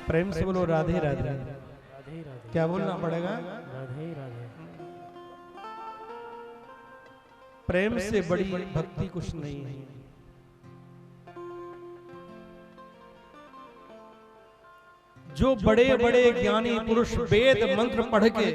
प्रेम से बोलो राधे राधे। राधे राधे। क्या बोलना पड़ेगा? राधे राधे। प्रेम से बड़ी भक्ति कुछ नहीं है। जो बड़े बड़े ज्ञानी पुरुष वेद मंत्र पढ़ के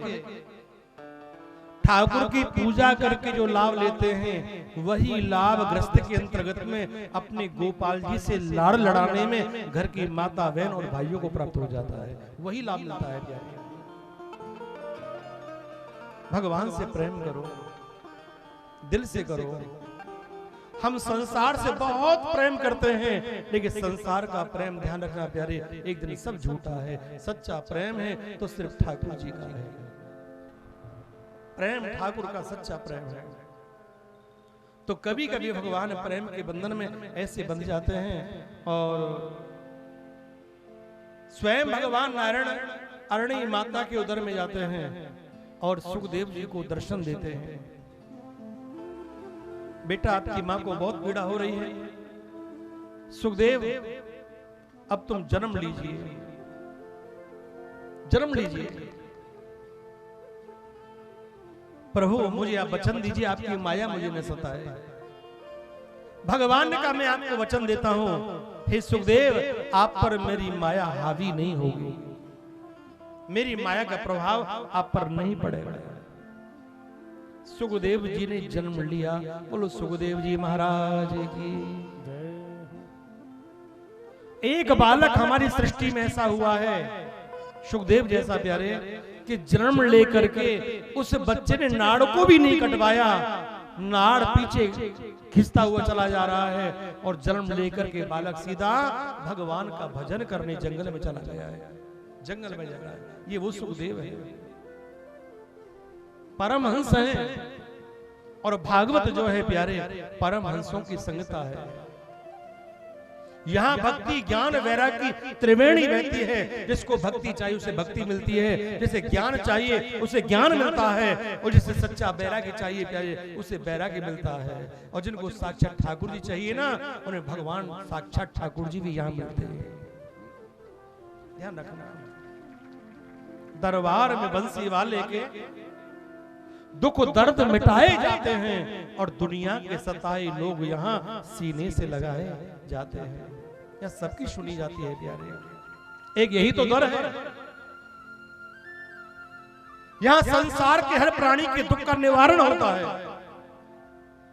ठाकुर की पूजा करके जो लाभ लेते हैं, वही लाभ ग्रस्त के अंतर्गत में अपने गोपाल जी से लाड़ लड़ाने में घर की माता बहन और भाइयों को प्राप्त हो जाता है, वही लाभ मिलता है। प्यारे, भगवान से प्रेम करो, दिल से करो। हम संसार से बहुत प्रेम करते हैं, लेकिन संसार का प्रेम, ध्यान रखना प्यारे, एक दिन सब झूठा है। सच्चा प्रेम है तो सिर्फ ठाकुर जी का है। प्रेम ठाकुर का सच्चा प्रेम है। तो कभी कभी भगवान प्रेम के बंधन में ऐसे बंध जाते हैं और स्वयं भगवान नारायण अरणी माता के उदर में जाते हैं और सुखदेव जी को दर्शन देते हैं। बेटा, आपकी मां को बहुत पीड़ा हो रही है, सुखदेव अब तुम जन्म लीजिए, जन्म लीजिए। प्रभु मुझे आप वचन दीजिए, आपकी माया मुझे न सताए। भगवान ने कहा मैं आपको वचन देता हूं, हे सुखदेव, आप पर मेरी माया हावी नहीं होगी, मेरी माया का प्रभाव आप पर नहीं पड़ेगा। सुखदेव जी ने जन्म लिया। बोलो सुखदेव जी महाराज की। एक बालक हमारी सृष्टि में ऐसा हुआ है, सुखदेव जैसा प्यारे, कि जन्म लेकर के उस बच्चे ने नाड़ को भी नहीं कटवाया, नाड़ पीछे खिंचता हुआ चला जा रहा है और जन्म लेकर के बालक सीधा भगवान का भजन करने जंगल में चला गया है, जंगल में जा रहा है। ये वो सुखदेव है, परमहंस है। और भागवत जो है प्यारे, परमहंसों की संगता है। यहां भक्ति ज्ञान वैराग्य की त्रिवेणी बहती है। जिसको भक्ति चाहिए उसे भक्ति मिलती है, जिसे ज्ञान चाहिए उसे ज्ञान मिलता है, और जिसे सच्चा वैराग्य चाहिए प्यारे उसे वैराग्य मिलता है। और जिनको साक्षात ठाकुर जी चाहिए ना, उन्हें भगवान साक्षात ठाकुर जी भी यहां मिलते हैं। ध्यान रखना, दरबार में बंसी वाले के दुख दर्द मिटाए जाते हैं और दुनिया के सताए लोग यहाँ सीने से लगाए जाते हैं। यह सबकी सुनी जाती है प्यारे। एक यही तो दर है। यहाँ संसार के हर प्राणी के दुख का निवारण होता है।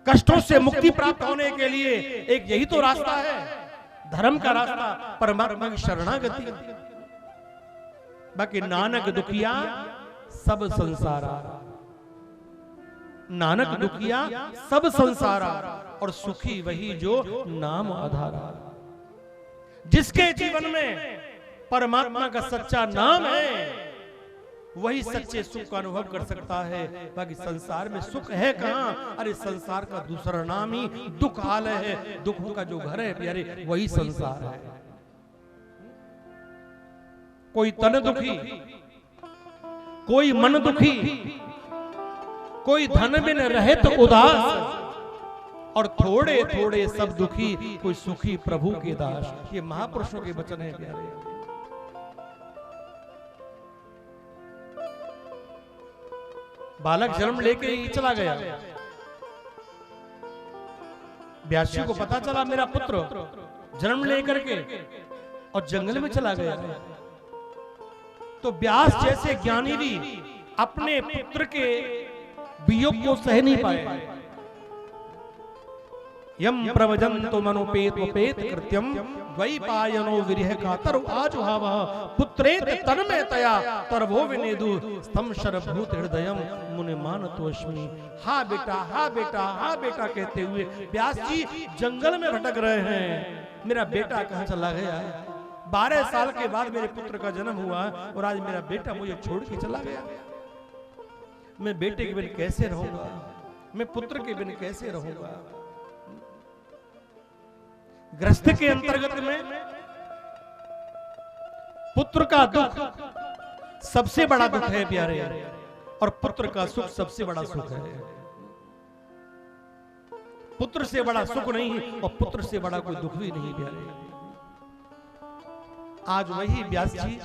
कष्टों से मुक्ति प्राप्त होने के लिए एक यही तो रास्ता है, धर्म का रास्ता, परमात्मा की शरणागति। बाकी नानक दुखिया सब संसारा, नानक दुखिया सब संसारा, और सुखी वही जो नाम आधारा। जिसके जीवन में परमात्मा का सच्चा नाम है, वही सच्चे सुख का अनुभव कर सकता है। बाकी संसार में सुख है कहां? अरे संसार का दूसरा नाम ही दुख हाल है। दुखों का जो घर है प्यारे, वही संसार है। कोई तन दुखी, कोई मन दुखी, कोई धन बिन रहे तो उदास, और थोड़े थोड़े सब दुखी, कोई सुखी प्रभु के दास। ये महापुरुषों के वचन है प्यारे। बालक जन्म लेके ही चला गया। व्यासी को पता चला मेरा पुत्र जन्म लेकर के और जंगल में चला गया। तो व्यास जैसे ज्ञानी भी अपने पुत्र के वियोग को सह नहीं पाए। यम प्रवजंतो मनोपेत कृत्यम द्वैपायनो विरह कातर आजुहावः पुत्रेत तन्मयतया तरवो विनेदु स्तम शरभूत हृदयम मुनि मानतोस्मि। हा बेटा, हा बेटा, हा बेटा कहते हुए व्यास जी जंगल में भटक रहे हैं। मेरा बेटा कहां चला गया? 12 साल के बाद मेरे पुत्र का जन्म हुआ और आज मेरा बेटा मुझे छोड़ के चला गया। मैं बेटे के बिन कैसे रहूंगा? मैं पुत्र के बिन कैसे रहूंगा? गृहस्थ के अंतर्गत में पुत्र का दुख सबसे बड़ा दुख है प्यारे, और पुत्र का सुख सबसे बड़ा सुख है। पुत्र से बड़ा सुख नहीं और पुत्र से बड़ा कोई दुख भी नहीं प्यारे। आज वही व्यास जी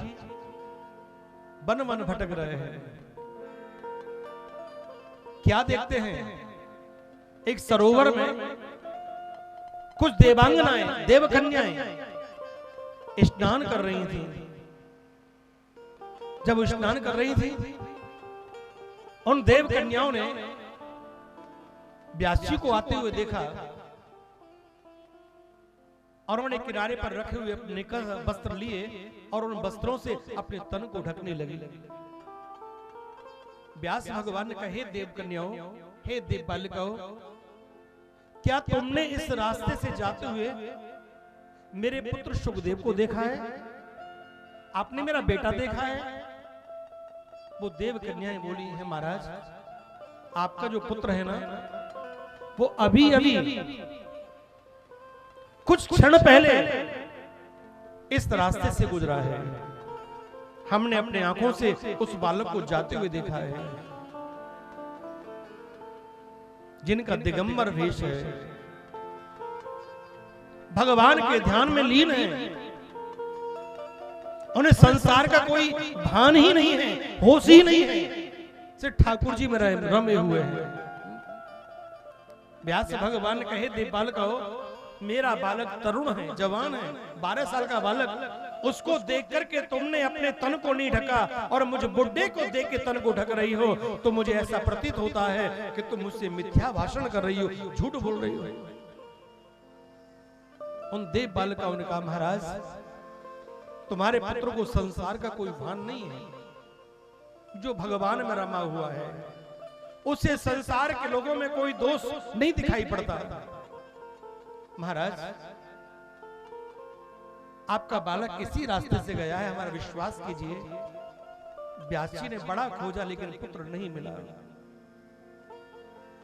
वन वन भटक रहे हैं। क्या देखते हैं? एक सरोवर में कुछ देवांगनाएं, देवकन्याएं स्नान कर रही थी। जब स्नान कर रही थी, उन देवकन्याओं ने व्यास जी को आते हुए देखा और उन्होंने किनारे पर रखे हुए अपने वस्त्र लिए और उन वस्त्रों से अपने तन को ढकने लगी। व्यास भगवान ने कहा, हे देवकन्याओं, हे देव बालिकाओं, क्या तुमने इस रास्ते से जाते हुए मेरे पुत्र सुखदेव को देखा है? आपने मेरा बेटा देखा है? वो देवकन्याएं बोली, है महाराज, आपका जो पुत्र है ना, वो अभी अभी कुछ क्षण पहले इस रास्ते से गुजरा है। हमने अपने आंखों से उस बालक को जाते हुए देखा है, जिनका दिगंबर वेश है, भगवान के ध्यान में लीन है, उन्हें संसार का कोई भान ही नहीं है, होश ही नहीं है, सिर्फ ठाकुर जी में रमे हुए हैं। व्यास भगवान कहे, देव बालकाओ, मेरा बालक तरुण है, जवान है, 12 साल का बालक, उसको देख करके तुमने अपने तन को नहीं ढका और मुझे बुड्ढे को देख के तन को ढक रही हो, तो मुझे ऐसा प्रतीत होता है कि तुम मुझसे मिथ्या भाषण कर रही हो, झूठ बोल रही हो। उन देव बालकाओं ने कहा, महाराज, तुम्हारे पुत्र को संसार का कोई भान नहीं है, जो भगवान में रमा हुआ है, उसे संसार के लोगों में कोई दोष नहीं दिखाई पड़ता। महाराज, आपका बालक इसी रास्ते से गया है, हमारा विश्वास कीजिए। व्यास जी ने बड़ा खोजा लेकिन पुत्र नहीं मिला।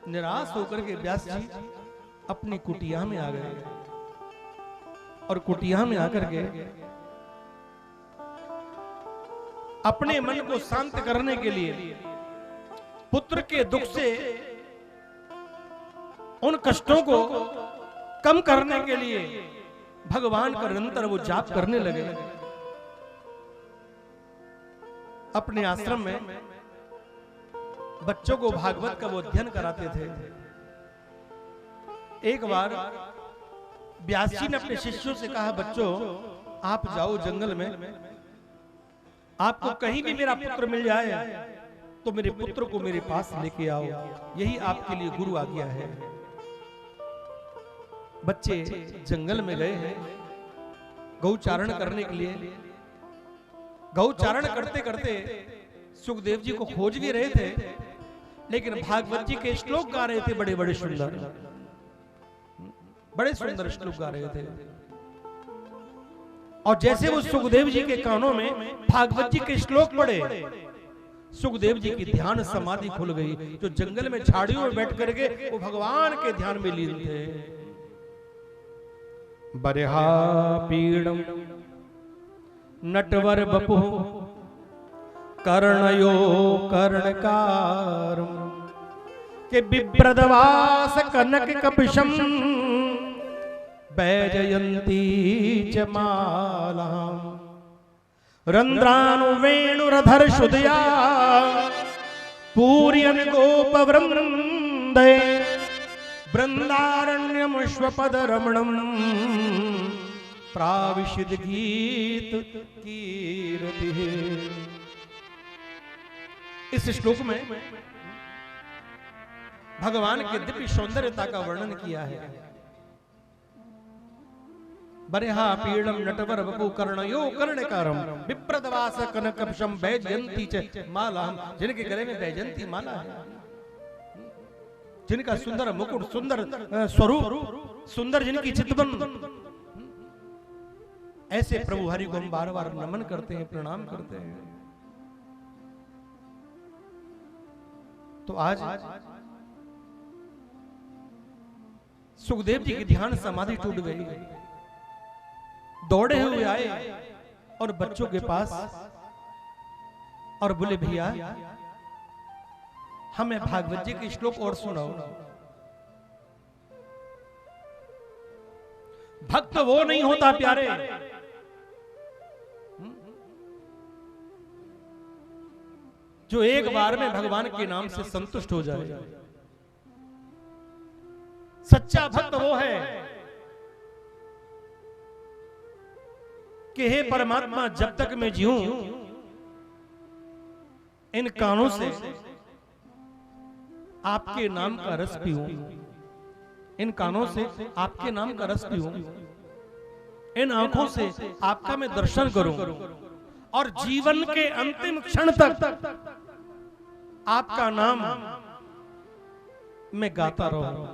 निराश होकर के व्यास जी अपनी कुटिया में आ गए और कुटिया में आकर के अपने मन को शांत करने के लिए, पुत्र के दुख से उन कष्टों को कम करने के लिए भगवान का निरंतर वो जाप करने लगे। अपने आश्रम में बच्चों को भागवत का वो अध्ययन कराते थे। एक बार व्यास जी ने अपने शिष्यों से कहा, बच्चों, आप जाओ जंगल में, आपको कहीं भी मेरा पुत्र मिल जाए तो मेरे पुत्र को मेरे पास लेके आओ, यही आपके लिए गुरु आज्ञा है। बच्चे जंगल में गए हैं गौचारण करने के लिए। गौचारण करते करते सुखदेव जी को खोज भी रहे थे, लेकिन भागवत जी के श्लोक गा रहे थे, बड़े बड़े सुंदर, बड़े सुंदर श्लोक गा रहे थे। और जैसे वो सुखदेव जी के कानों में भागवत जी के श्लोक पड़े, सुखदेव जी की ध्यान समाधि खुल गई। जो जंगल में झाड़ियों में बैठ करके वो भगवान के ध्यान में लीन थे। बरहा पीड़म नटवर बपु कर्णयो कर्णकारम के बिप्रदवास कनक कपिशम वैजयंती च मालाम रंध्रानु वेणुरधर शुदया पूर्यन गोपवृंदे वृंदारण्यम स्वपद रमणम प्राविशिद गीत कीर्ति। इस श्लोक में भगवान के दिव्य सौंदर्यता का वर्णन किया है। बरहा पीड़म नटवर वपु कर्णयो कर्णकारम विप्रदवास कनकपशम वैजयंती च मालाम, जिनके गले में वैजयंती माला है, जिनका सुंदर मुकुट, सुंदर स्वरूप, सुंदर जिनकी चितवन, ऐसे प्रभु हरि को हम बार बार नमन करते हैं, प्रणाम करते हैं। तो आज सुखदेव जी की ध्यान समाधि टूट गई। दौड़े हुए आए और बच्चों के पास और बोले, भैया हमें भागवत जी के श्लोक और सुनाओ। भक्त वो नहीं होता प्यारे जो एक बार में भगवान के नाम से संतुष्ट हो जाए। सच्चा भक्त वो है कि हे परमात्मा, जब तक मैं जीऊं इन कानों से आपके नाम का रस पीऊं, इन कानों से आपके नाम का रस पीऊं, इन आंखों से आपका मैं दर्शन करूं और जीवन के अंतिम क्षण तक आपका नाम मैं गाता रहूं।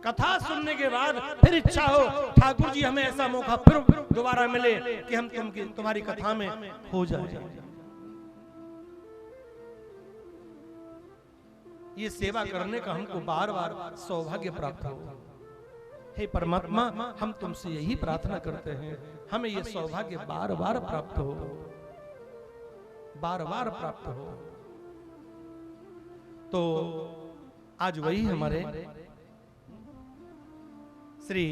कथा सुनने के बाद फिर इच्छा हो ठाकुर जी हमें ऐसा मौका फिर दोबारा मिले कि हम तुम्हारी कथा में हो जाए। ये सेवा करने का हमको बार बार सौभाग्य प्राप्त हो। हे परमात्मा, हम तुमसे यही प्रार्थना करते हैं, हमें ये सौभाग्य बार बार प्राप्त हो, बार बार प्राप्त हो। तो आज वही हमारे श्री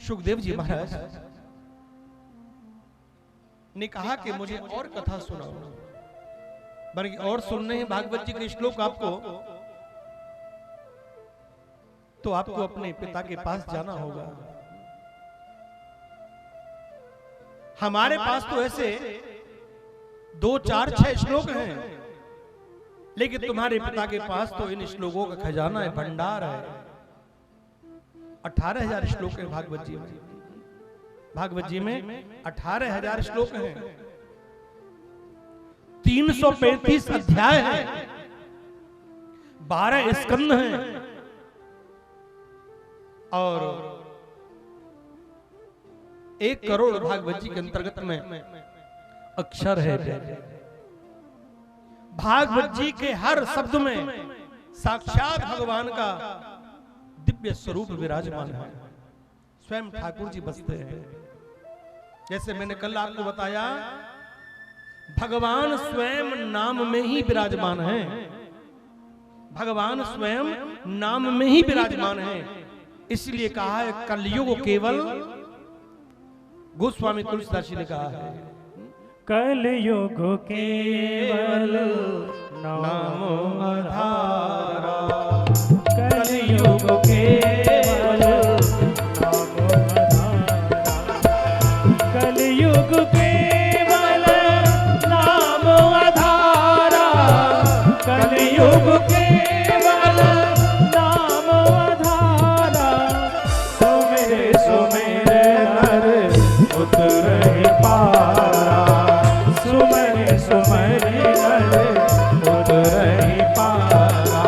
सुखदेव जी महाराज ने कहा कि मुझे और कथा सुनाओ, बल्कि और सुनने हैं भागवत जी के श्लोक आपको, तो आपको अपने पिता के पास जाना होगा। हमारे पास तो ऐसे 2, 4, 6 श्लोक हैं, लेकिन तुम्हारे पिता के पास तो इन श्लोकों का खजाना है, भंडार है। 18,000 श्लोक है भागवत जी में। भागवत जी में 18,000 श्लोक हैं, 335 अध्याय हैं, 12 स्कंद हैं और 1 करोड़ भागवत जी के अंतर्गत में अक्षर है। भागवत जी के हर शब्द में साक्षात भगवान का दिव्य स्वरूप विराजमान है। स्वयं ठाकुर जी बसते हैं। जैसे मैंने कल आपको बताया, भगवान स्वयं नाम में ही विराजमान है। भगवान स्वयं नाम में ही विराजमान है। इसलिए कहा है कलयुग केवल, गोस्वामी तुलसीदास जी ने कहा है, कलयुग केवल नाम आधारा, कलयुग केवल नाम आधारा, कलयुग केवल नाम आधारा, कलयुग केवल नाम आधारा, सुमेर सुमेर नर उतर पारा, सुमर सुमर नर उतर पारा,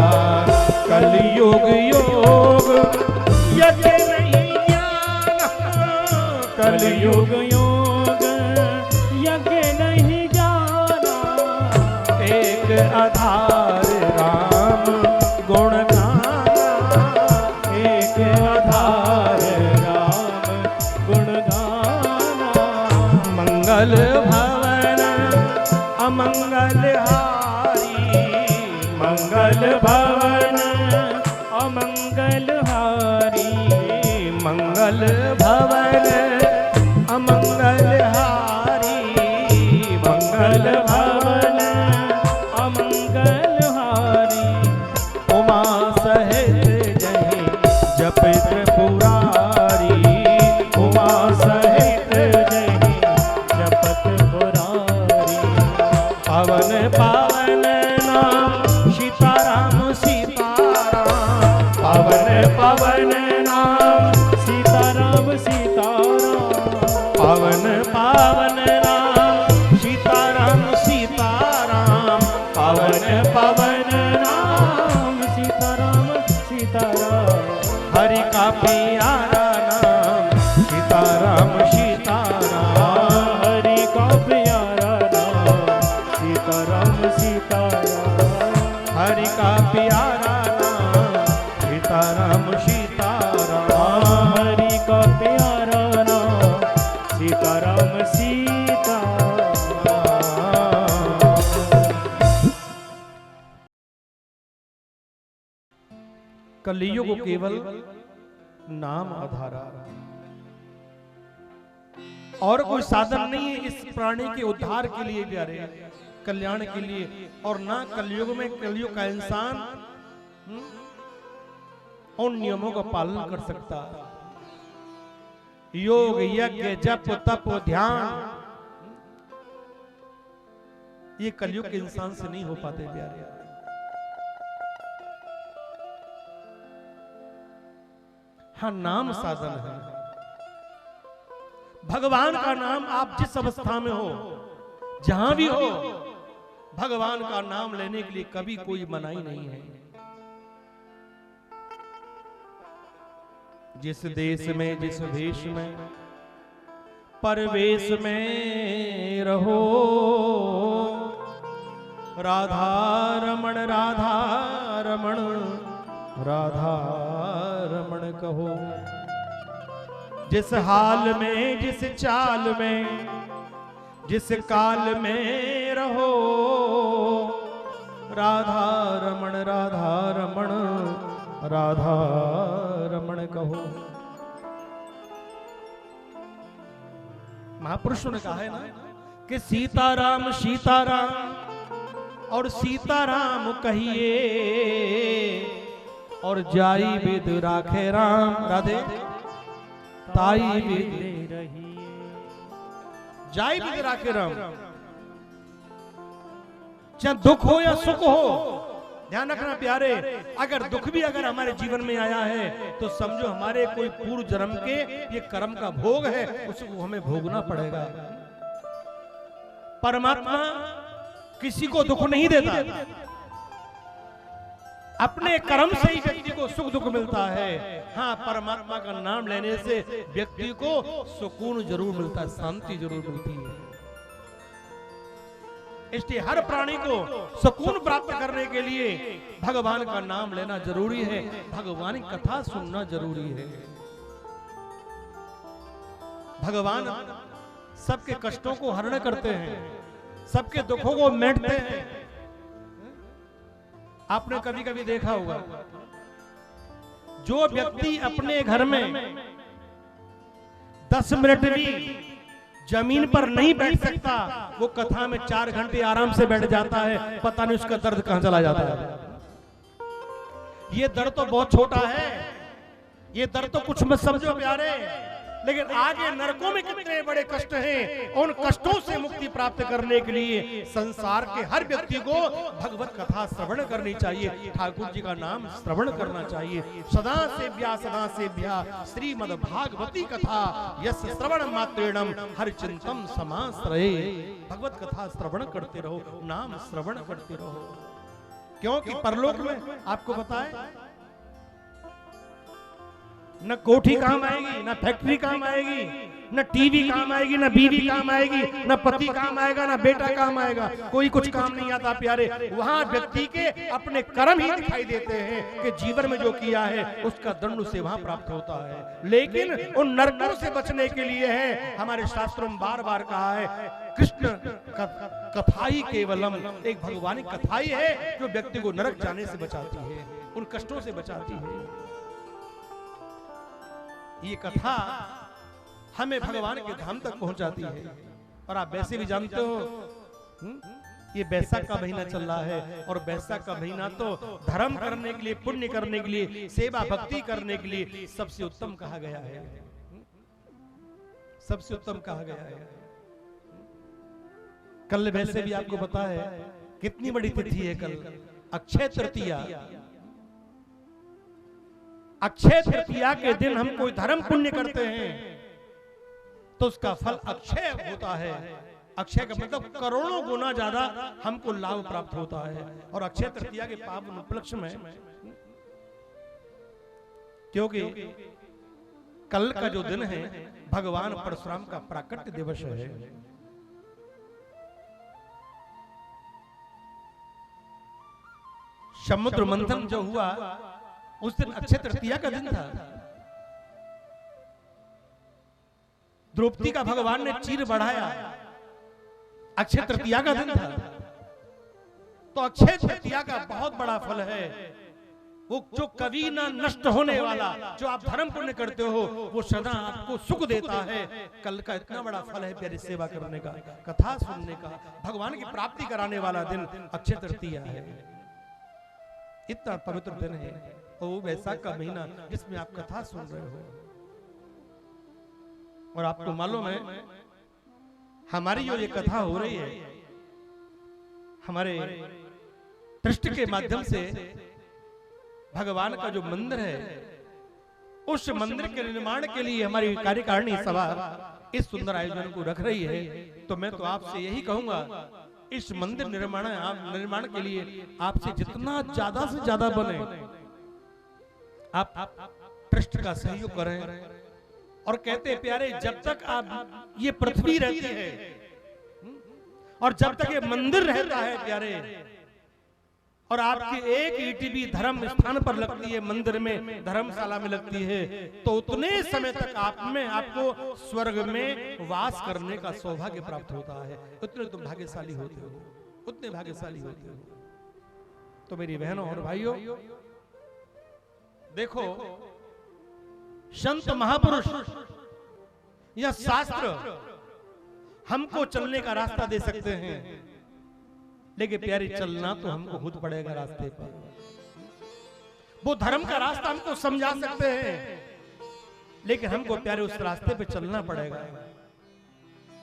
कलयुग योग यज्ञ नहीं ज्ञान, कलयुग योग यज्ञ नहीं जाना, एक आधार राम गुण गाना, एक आधार राम गुण गाना, मंगल भवन अमंगल हारी, मंगल भवन अमंगल हारी, मंगल भवन अमंगल हारी, मंगल भवन अमंगल हारी, उमा सहित जहि जपित पुरारी, उमा सहित जहि जपत पुरारी, पवन पावन नाम सीताराम सीताराम, पवन पावन नाम सीताराम सीताराम, पवन पावन नाम सीताराम सीताराम, पवन पावन नाम सीताराम सीताराम, हरि का प्यारा नाम सीताराम सीताराम, हरि का प्यारा नाम सीताराम सीताराम, हरि का प्यारा नाम सीताराम सीताराम, हरि का प्यारा नाम सीताराम सीताराम। कलयुग केवल नाम आधारा, और कोई साधन नहीं है इस प्राणी के उद्धार के लिए प्यारे, कल्याण के लिए। और ना कलयुग में कलयुग का इंसान उन नियमों का पालन कर सकता। योग यज्ञ जप तप ध्यान ये कलयुग के इंसान से नहीं हो पाते प्यारे। हाँ, नाम साधन है। भगवान का नाम आप जिस अवस्था में हो, जहां भी हो, भगवान का नाम लेने के लिए कभी कोई मनाही नहीं है। जिस देश में जिस भेष में परवेश में रहो, राधा रमण राधा रमण राधा रमण कहो। जिस हाल में जिस चाल में जिस काल में रहो, राधा रमण राधा रमण राधा रमण कहो। महापुरुषों ने कहा है ना कि सीताराम सीताराम और सीताराम कहिए, और जाई विद राखे राम, राधे ताई विद रहिए। जाई विद राखे राम, चाहे दुख हो या सुख हो, ध्यान रखना प्यारे। अगर दुख भी अगर हमारे जीवन में आया है तो समझो हमारे कोई पूर्व जन्म के ये कर्म का भोग है, उसको हमें भोगना पड़ेगा। परमात्मा किसी को दुख नहीं देता, अपने कर्म से ही व्यक्ति को सुख दुख मिलता है। हाँ, परमात्मा का नाम लेने से व्यक्ति को सुकून जरूर मिलता है, शांति जरूर मिलती है। इसलिए हर प्राणी को सुकून प्राप्त करने के लिए भगवान का नाम लेना जरूरी है, भगवान की कथा सुनना जरूरी है। भगवान सबके कष्टों को हरण करते हैं, सबके दुखों को मिटाते हैं। आपने कभी कभी देखा होगा, जो व्यक्ति अपने घर में 10 मिनट भी जमीन पर नहीं बैठ सकता, वो कथा में 4 घंटे आराम से बैठ जाता है, पता नहीं उसका दर्द कहां चला जाता है। ये दर्द तो बहुत छोटा है, ये दर्द तो कुछ मत समझो प्यारे, लेकिन आगे नरकों में कितने बड़े कष्ट हैं। उन कष्टों से मुक्ति प्राप्त करने के लिए संसार के हर व्यक्ति को भगवत कथा श्रवण करनी चाहिए, ठाकुर जी का नाम श्रवण करना चाहिए। सदा सेव्या श्रीमद् भागवती कथा यस श्रवण मात्रेणम हर चिंतम समाश्रये। भगवत कथा श्रवण करते रहो, नाम श्रवण करते रहो, क्योंकि परलोक में आपको पता है न कोठी काम आएगी, न फैक्ट्री काम आएगी, न टीवी काम आएगी, न बीवी काम आएगी, न पति काम आएगा, न बेटा काम आएगा, कोई कुछ काम नहीं आता प्यारे। वहां व्यक्ति के अपने कर्म ही दिखाई देते हैं कि जीवन में जो किया है उसका दंड उसे वहां प्राप्त होता है। लेकिन उन नरकों से बचने के लिए है, हमारे शास्त्रों में बार बार कहा है, कृष्ण कथा ही केवलम, एक भगवान की कथा ही है जो व्यक्ति को नरक जाने से बचाती है, उन कष्टों से बचाती है। ये कथा हमें भगवान के धाम तक पहुंचाती है। और आप वैसे भी जानते हो, ये बैसाख का महीना चल रहा है, और बैसाख का महीना तो धर्म करने के लिए, पुण्य करने के लिए, सेवा भक्ति करने के लिए सबसे उत्तम कहा गया है, सबसे उत्तम कहा गया है। कल वैसे भी आपको पता है कितनी बड़ी तिथि है कल, अक्षय तृतीया। अक्षय तृतीया के दिन हम कोई धर्म पुण्य करते हैं तो उसका फल अक्षय होता है। अक्षय का मतलब करोड़ों गुना ज्यादा हमको लाभ प्राप्त होता है। और अक्षय तृतीया के पावन उपलक्ष्य में, क्योंकि कल का जो दिन है भगवान परशुराम का प्राकट्य दिवस है। समुद्र मंथन जो हुआ उस दिन अक्षय तृतीया का दिन था। द्रौपदी का भगवान ने चीर बढ़ाया, अक्षय तृतीया का दिन था। तो अक्षय तृतीया का बहुत बड़ा फल है वो जो कभी ना नष्ट होने वाला, जो आप धर्म पुण्य करते हो वो सदा आपको सुख देता है। कल का इतना बड़ा फल है प्यारी सेवा करने का, कथा सुनने का, भगवान की प्राप्ति कराने वाला दिन अक्षय तृतीया है। इतना पवित्र दिन है वो वैशाख का महीना जिसमें आप कथा सुन रहे हो। और आपको मालूम है हमारी जो ये कथा हो रही है, हमारे दृष्टि के माध्यम से भगवान का जो मंदिर है, उस मंदिर के निर्माण के लिए हमारी कार्यकारिणी सभा इस सुंदर आयोजन को रख रही है। तो मैं तो आपसे यही कहूंगा, इस मंदिर निर्माण के लिए आपसे जितना ज्यादा से ज्यादा बने आप ट्रस्ट का सहयोग करें। और कहते हैं प्यारे, जब तक आप ये पृथ्वी रहती है और जब तक ये मंदिर रहता है प्यारे, और आपकी एक ईंट भी धर्म स्थान पर लगती है, मंदिर में धर्मशाला में लगती है, तो उतने समय तक आप में आपको स्वर्ग में वास करने का सौभाग्य प्राप्त होता है। उतने तुम भाग्यशाली होते हो, उतने भाग्यशाली होते हो। तो मेरी बहनों और भाइयों, देखो संत महापुरुष या शास्त्र हमको चलने का रास्ता दे सकते हैं, लेकिन प्यारे चलना तो हमको खुद पड़ेगा रास्ते पर। वो धर्म का रास्ता हमको समझा सकते हैं, लेकिन हमको प्यारे उस रास्ते पे चलना पड़ेगा,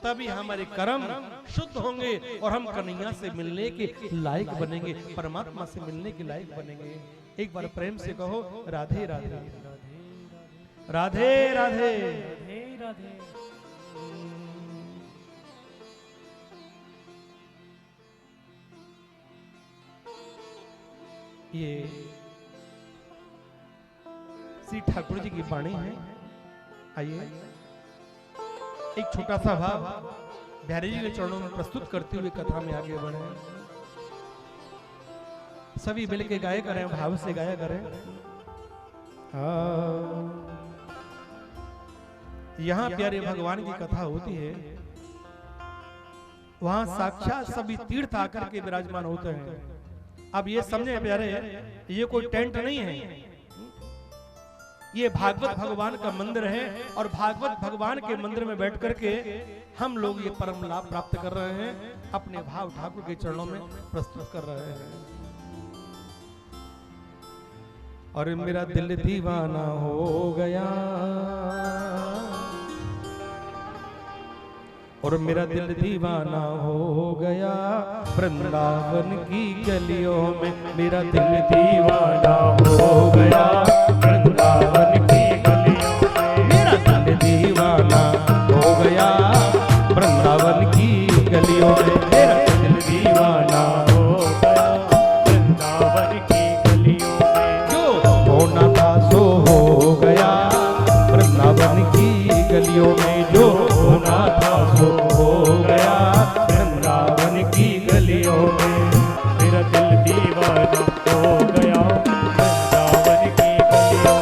तभी हमारे कर्म शुद्ध होंगे और हम कन्हैया से मिलने के लायक बनेंगे, परमात्मा से मिलने के लायक बनेंगे। एक बार प्रेम से कहो राधे राधे राधे राधे राधे राधे। ये श्री ठाकुर जी की वाणी है। आइए एक छोटा सा भाव बिहारी जी के चरणों में प्रस्तुत करते हुए कथा में आगे बढ़े। सभी मिलके गाया करें, भाव से गाया करें। यहाँ प्यारे भगवान की कथा होती है, वहां साक्षात सभी तीर्थ आकर के विराजमान होते हैं। अब ये समझे प्यारे, ये कोई टेंट नहीं है, ये भागवत भगवान का मंदिर है, और भागवत भगवान के मंदिर में बैठ करके हम लोग ये परम लाभ प्राप्त कर रहे हैं, अपने भाव ठाकुर के चरणों में प्रस्तुत कर रहे हैं। और मेरा दिल दीवाना हो गया, और मेरा दिल दीवाना हो गया, वृंदावन की गलियों में मेरा दिल दीवाना हो गया, वृंदावन की गलियों में मेरा दिल दीवाना हो गया, वृंदावन की गलियों में मेरा दिल दीवाना हो गया, वृंदावन की गलियों में जो होना था सो हो गया, वृंदावन की गलियों में जो होना था सो हो गया, वृंदावन की गलियों में मेरा दिल दीवाना हो गया, वृंदावन की गलियों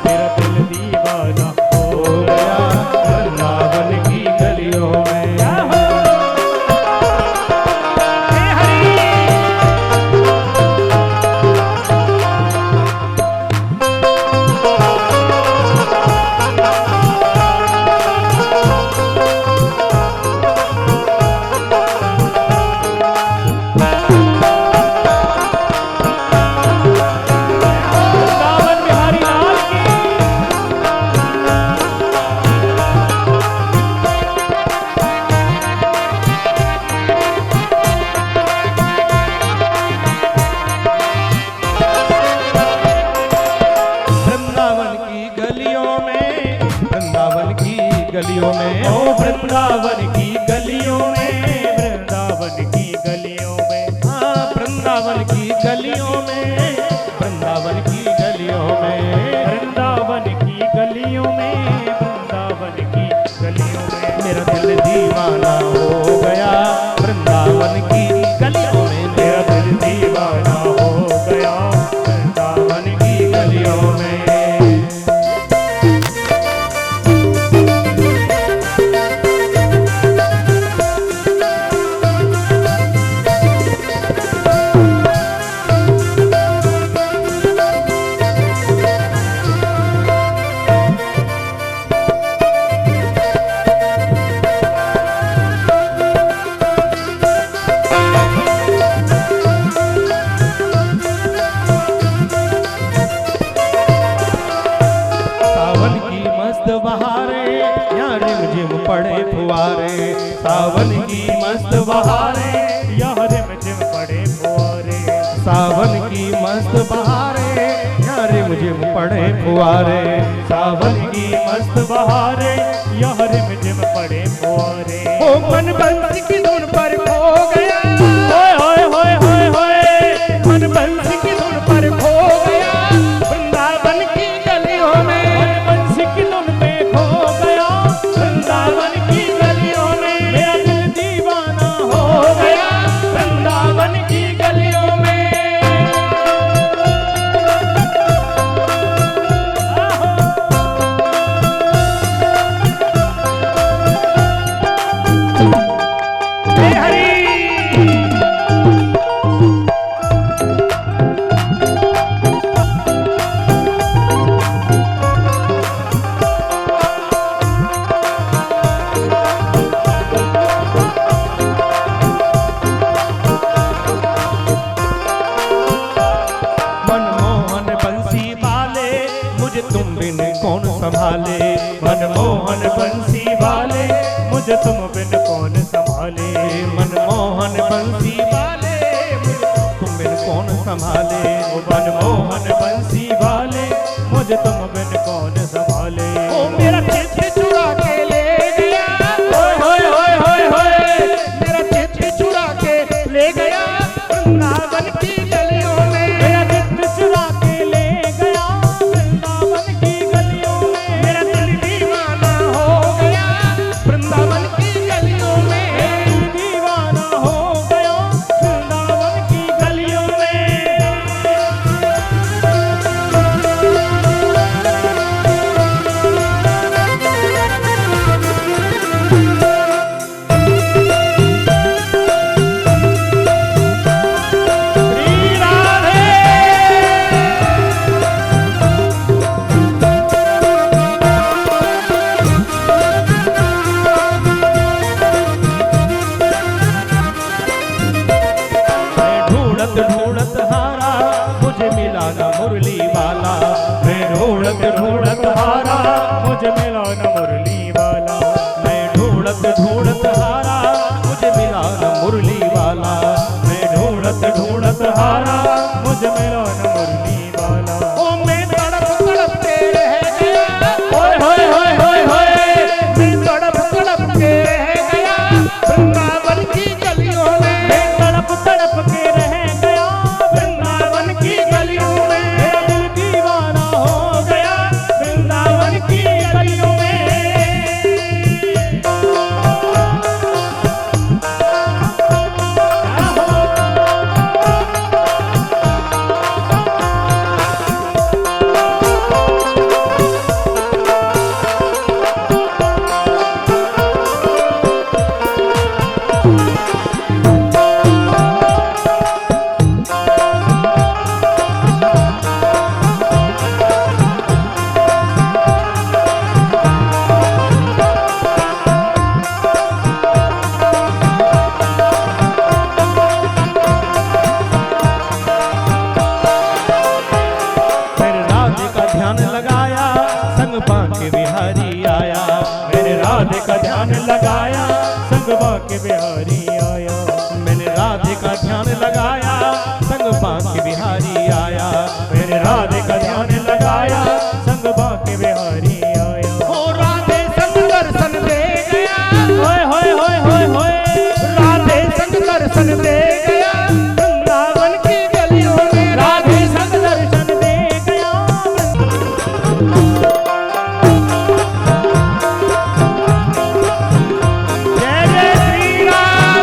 मेरा दिल दीवाना हो गया, वृंदावन की गलियों में। गलियों में ओ वृंदावन की गलियों में, वृंदावन की गलियों में, हाँ वृंदावन की गलियों में, वृंदावन की गलियों में, वृंदावन की गलियों में, वृंदावन की गलियों में मेरा दिल दीवाना हो गया, वृंदावन की गलियों में मेरा दिल दीवाना हो गया, वृंदावन की गलियों में। पड़े फुआरे, सावन की मस्त बहारे, यहाँ रिम झिम पड़े फुआरे, सावन की मस्त बहारे, यहाँ रिम झिम पड़े फुआरे, सावन की मस्त बहारे यहाँ रिम झिम पड़े फुआरे। ओ मन बंसी की धुन पर खो गया, होय होय होय होय होय, मन बंसी की धुन पर खो गया, वृंदावन की गलियों में, मन बंसी की धुन पे खो गया, वृंदावन की गलियों में, मेरा दिल दीवाना हो गया वृंदावन की गलियों में। हे हरि मनमोहन बंसी वाले, मुझे तुम बिन कौन संभाले, मनमोहन बंसी वाले मुझे तुम बिन कौन संभाले, मनमोहन बंसी वाले, मुझे तुम बिन कौन संभाले, ओ मनमोहन बंसी वाले मुझे तुम बिन कौन संभाले। ओ मेरा चित्त चुरा के ले गया, होय होय होय होय होय, मेरा चित्त चुरा के ले गया वृंदावन की गलियों में, मेरा दिल चुरा के ले गया वृंदावन की गलियों में, मेरा दिल दीवाना हो गया वृंदावन की गलियों में, मेरा दिल दीवाना हो गया वृंदावन की गलियों में। श्री राधे। मैं ढूंढत ढूंढत हारा, मुझे मिला ना मुरली वाला, मैं ढूंढत ढूंढत हारा मुझे मिला न मुरली वाला, मैं ढूंढत ढूंढत हारा, मुझे मिला ना मुरली वाला, मैं ढूंढत ढूंढत हारा मुझे मिला न मुरली वाला। ओ मैं तड़प तड़प के रह गया, होय होय होय होय होय, मैं तड़प तड़प के रह गया वृंदावन की गलियों में, मैं तड़प तड़प के रह गया वृंदावन की गलियों में, मेरा दिल दीवाना हो गया वृंदावन की गलियों में। फिर राधे का ध्यान लगाया, संग बांके बिहारी आया, मैंने राधे का ध्यान लगाया संग बाके बिहारी आया, मैंने राधे का ध्यान लगाया, संग बांके बिहारी आया, मैंने राधे का ध्यान लगाया संग बाके बिहारी आया। ओ राधे संग दर्शन दे गया, होय होय होय होय होय, राधे संग दर्शन दे गया वृंदावन की गलियों में, राधे संग दर्शन दे गया। जय जय श्री राम।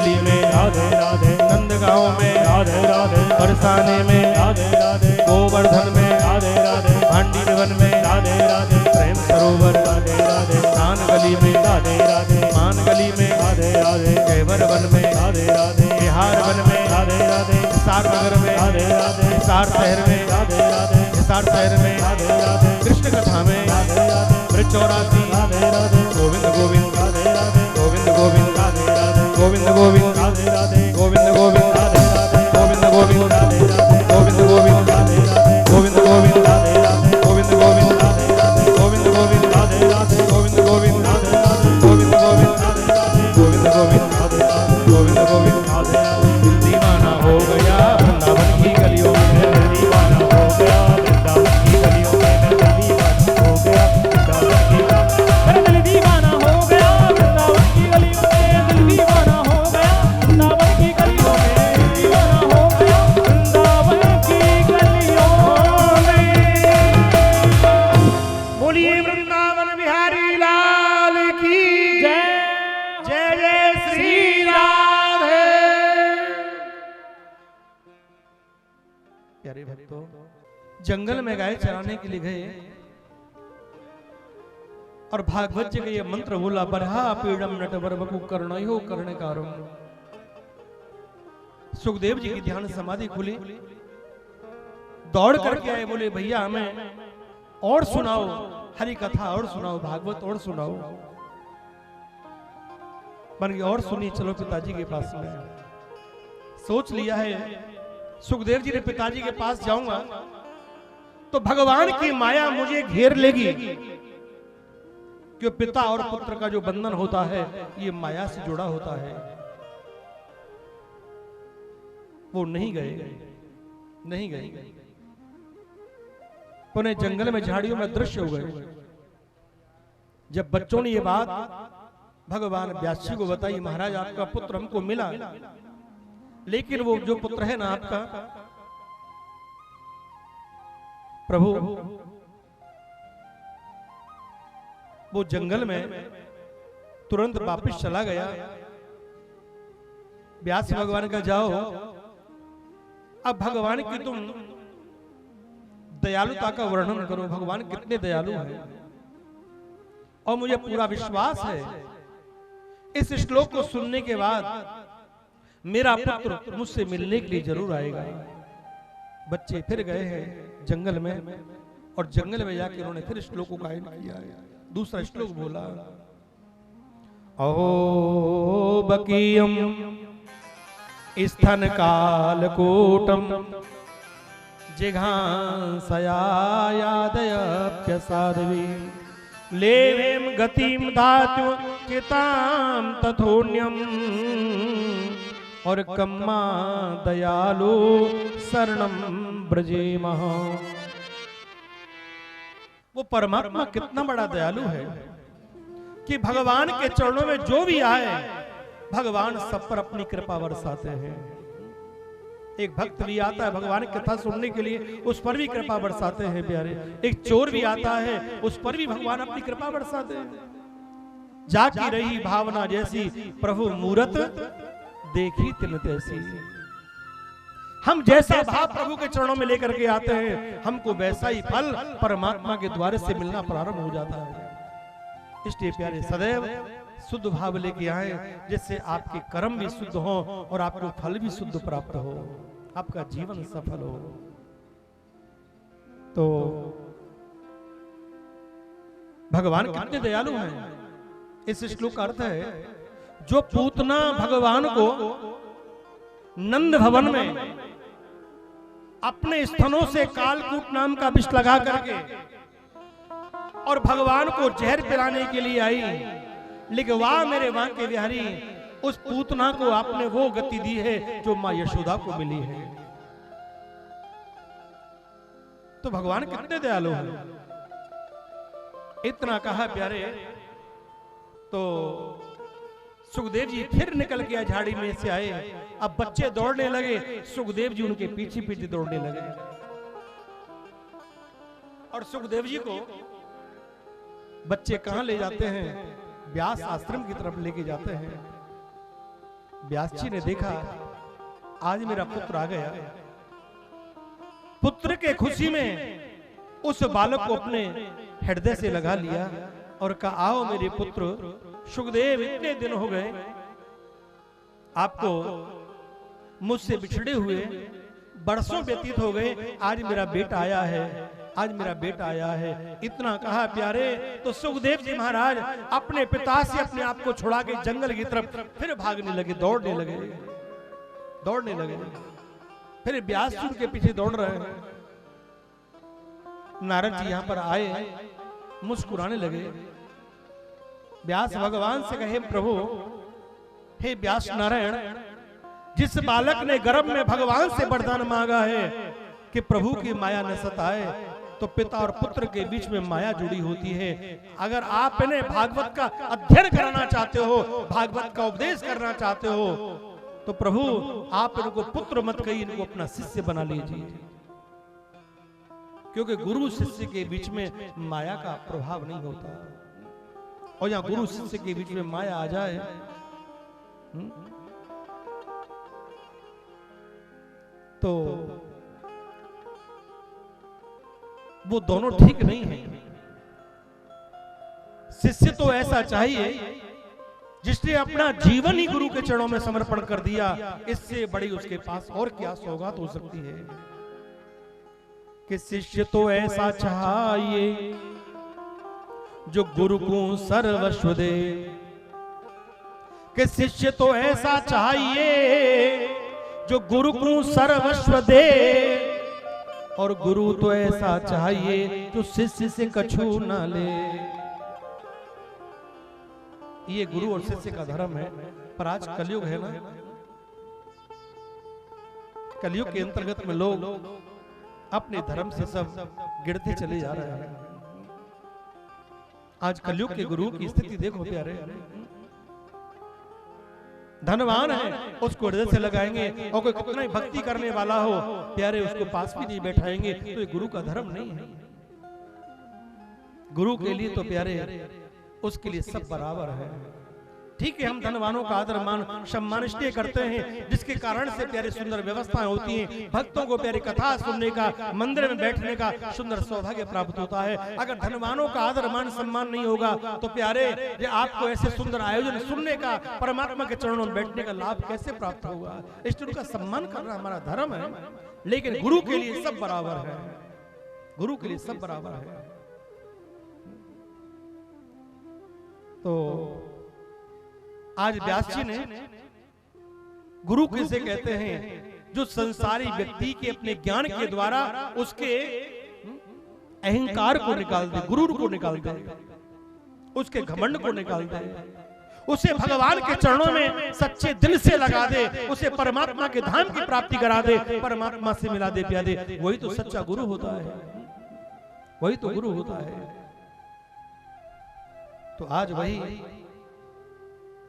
गली में राधे राधे, नंदगांव में राधे राधे, बरसाने में राधे राधे, गोवर्धन में राधे राधे, भांडी वन में राधे राधे, प्रेम सरोवर राधे राधे, कान गली में राधे राधे, मान गली में राधे राधे, कैवर वन में राधे राधे, बिहार वन में राधे राधे, हिसार नगर में राधे राधे, हिसार शहर में राधे राधे, हिसार शहर में राधे राधे, कृष्ण कथा में राधे राधे, ब्रज 84 राधे राधे, गोविंद गोविंद राधे राधे, गोविंद गोविंद राधे राधे, गोविंद गोविंद राधे राधे, गोविंद गोविंद राधे राधे, गोविंद गोविंद राधे राधे, गोविंद गोविंद राधे राधे, गोविंद गोविंद राधे राधे, गोविंद गोविंद राधे राधे, गोविंद गोविंद राधे राधे, गोविंद गोविंद राधे राधे, गोविंद गोविंद राधे राधे, गोविंद गोविंद राधे राधे, गोविंद गोविंद राधे राधे, दिल दीवाना हो गया वृंदावन की गलियों में मैं दीवाना हो गया वृंदावन की गलियों में, मैं दीवाना हो गया वृंदावन की, मेरा दिल दीवाना हो गया वृंदावन की गलियों में, दिल दीवाना हो गया वृंदावन की गलियों में, दिल दीवाना हो गया वृंदावन की गलियों में। बोलिए वृंदावन बिहारी लाल की जय जय जय श्री राधे। प्यारे भक्तों, जंगल में गाय चराने के लिए गए और भागवत जी का ये मंत्र बोला, बरहा पीड़म नटवर बकु कर्णयो कर्णकारम। सुखदेव जी की ध्यान समाधि खुली, दौड़ करके आए, बोले भैया हमें और सुनाओ, हरि कथा और सुनाओ, भागवत और सुनाओ। बन गई और सुनी, चलो पिताजी के पास में। सोच लिया है सुखदेव जी ने पिताजी के पास जाऊंगा तो भगवान की माया मुझे घेर लेगी, क्यों पिता और पुत्र का जो बंधन होता है ये माया से जुड़ा होता है। वो नहीं गए, नहीं गए, उन्हें जंगल में झाड़ियों में दृश्य हो गए। जब बच्चों ने ये बात भगवान व्यास जी को बताई, महाराज आपका पुत्र हमको मिला, लेकिन वो जो पुत्र है ना आपका, प्रभु वो जंगल में तुरंत वापस चला गया। व्यास भगवान का जाओ, अब भगवान की तुम दयालुता का वर्णन करो, भगवान कितने दयालु हैं। और मुझे पूरा विश्वास है इस श्लोक को सुनने के बाद मेरा पुत्र मुझसे मिलने के लिए जरूर आएगा। बच्चे फिर गए हैं जंगल में, और जंगल में जाकर उन्होंने फिर श्लोक को गायन किया है। दूसरा श्लोक बोला, अहो बकीयम स्थन कालकूटम जिघांसया यादयप्य साध्वी लेवेम गतिम धातु चिताम तथोन्यम और कम्मा दयालु शरणम ब्रजेमः। वो परमात्मा कितना बड़ा दयालु है कि भगवान के चरणों में जो भी आए भगवान सब पर अपनी कृपा बरसाते हैं। एक भक्त भी आता है भगवान की कथा सुनने के लिए, उस पर भी कृपा बरसाते हैं प्यारे। एक चोर भी आता है, उस पर भी भगवान अपनी कृपा बरसाते हैं। जाकी रही भावना जैसी प्रभु मूरत देखी तिन तैसी। हम जैसा भाव प्रभु के चरणों में लेकर के आते हैं, हमको वैसा ही फल परमात्मा के द्वार से मिलना प्रारंभ हो जाता है। इसलिए प्यारे सदैव शुद्ध भाव लेके आए, जिससे आपके कर्म भी शुद्ध हो और आपको फल भी शुद्ध प्राप्त हो, आपका जीवन सफल हो। तो भगवान कितने दयालु हैं, इस श्लोक का अर्थ है, जो पूतना भगवान को नंद भवन में अपने स्तनों से कालकूट नाम का विष लगा करके और भगवान को जहर पिलाने के लिए आई, लेकिन वाह मेरे वहां के बिहारी, उस पूतना को आपने वो गति दी है जो मां यशोदा को मिली है। तो भगवान कितने दयालु हैं। इतना कहा प्यारे, तो सुखदेव जी फिर निकल के झाड़ी में से आए। अब बच्चे दौड़ने लगे, सुखदेव जी उनके पीछे पीछे दौड़ने लगे और सुखदेव जी को बच्चे कहां ले जाते हैं, व्यास आश्रम की तरफ लेके जाते हैं। व्यास जी ने देखा आज मेरा पुत्र आ गया। पुत्र के खुशी में उस बालक को अपने हृदय से लगा लिया और कहा, आओ मेरे पुत्र सुखदेव, इतने दिन हो गए आपको मुझसे बिछड़े हुए, बरसों व्यतीत हो गए, आज मेरा बेटा आया है, आज मेरा बेटा आया है। इतना कहा प्यारे तो सुखदेव जी महाराज अपने पिता से अपने आप को छुड़ा के जंगल की तरफ फिर भागने लगे, दौड़ने लगे। फिर व्यास जी उनके पीछे दौड़ रहे हैं। नारद जी यहां पर आए, मुस्कुराने लगे। व्यास भगवान से कहे, प्रभु हे व्यास नारायण, जिस बालक ने गर्भ में भगवान से वरदान मांगा है कि प्रभु की माया न सताए, तो पिता और पुत्र के बीच में माया जुड़ी होती है। अगर आप इन्हें भागवत का अध्ययन कराना चाहते हो, भागवत का उपदेश करना चाहते हो, तो प्रभु आप इनको पुत्र मत कहिए, इनको अपना शिष्य बना लीजिए, क्योंकि गुरु शिष्य के बीच में माया का प्रभाव नहीं होता। और यहां गुरु शिष्य के बीच में माया आ जाए तो वो दोनों ठीक नहीं है। शिष्य तो ऐसा चाहिए जिसने अपना जीवन ही गुरु के चरणों में समर्पण कर दिया। इससे बड़ी उसके पास और क्या सौगात हो सकती है। कि शिष्य तो ऐसा चाहिए जो गुरु को सर्वस्व दे। कि शिष्य तो ऐसा चाहिए जो गुरु को सर्वस्व दे, और गुरु तो ऐसा चाहिए जो शिष्य से कछु न ले। ये गुरु और शिष्य का धर्म है। पर आज कलयुग है ना, कलयुग के अंतर्गत में लोग अपने धर्म से सब गिरते चले जा रहे हैं। आज कलयुग के गुरु की स्थिति देखो प्यारे। धनवान है उसको हृदय से लगाएंगे, और कोई कितना ही भक्ति करने वाला हो प्यारे उसको पास भी नहीं बैठाएंगे, तो ये गुरु का धर्म नहीं है। गुरु के लिए तो प्यारे उसके लिए सब बराबर है। ठीक है, हम धनवानों का आदर मान सम्मान इसलिए करते हैं जिसके कारण से प्यारे सुंदर व्यवस्थाएं होती हैं। भक्तों को प्यारी कथा सुनने का, मंदिर में बैठने का सुंदर सौभाग्य प्राप्त होता है। अगर धनवानों का आदर मान सम्मान नहीं होगा तो प्यारे ये आपको ऐसे सुंदर आयोजन सुनने का, परमात्मा के चरणों में बैठने का लाभ कैसे प्राप्त होगा। इसलिए उनका सम्मान करना हमारा धर्म है। लेकिन गुरु के लिए सब बराबर है, गुरु के लिए सब बराबर है। तो आज व्यास जी ने गुरु किसे कहते हैं, जो संसारी व्यक्ति के अपने ज्ञान के द्वारा उसके अहंकार को निकाल दे, गुरु को निकाल दे, उसके घमंड को निकाल दे, उसे भगवान के चरणों में सच्चे दिल से लगा दे, उसे परमात्मा के धाम की प्राप्ति करा दे, परमात्मा से मिला दे, प्या दे। वही तो सच्चा गुरु होता है, वही तो गुरु होता है। तो आज वही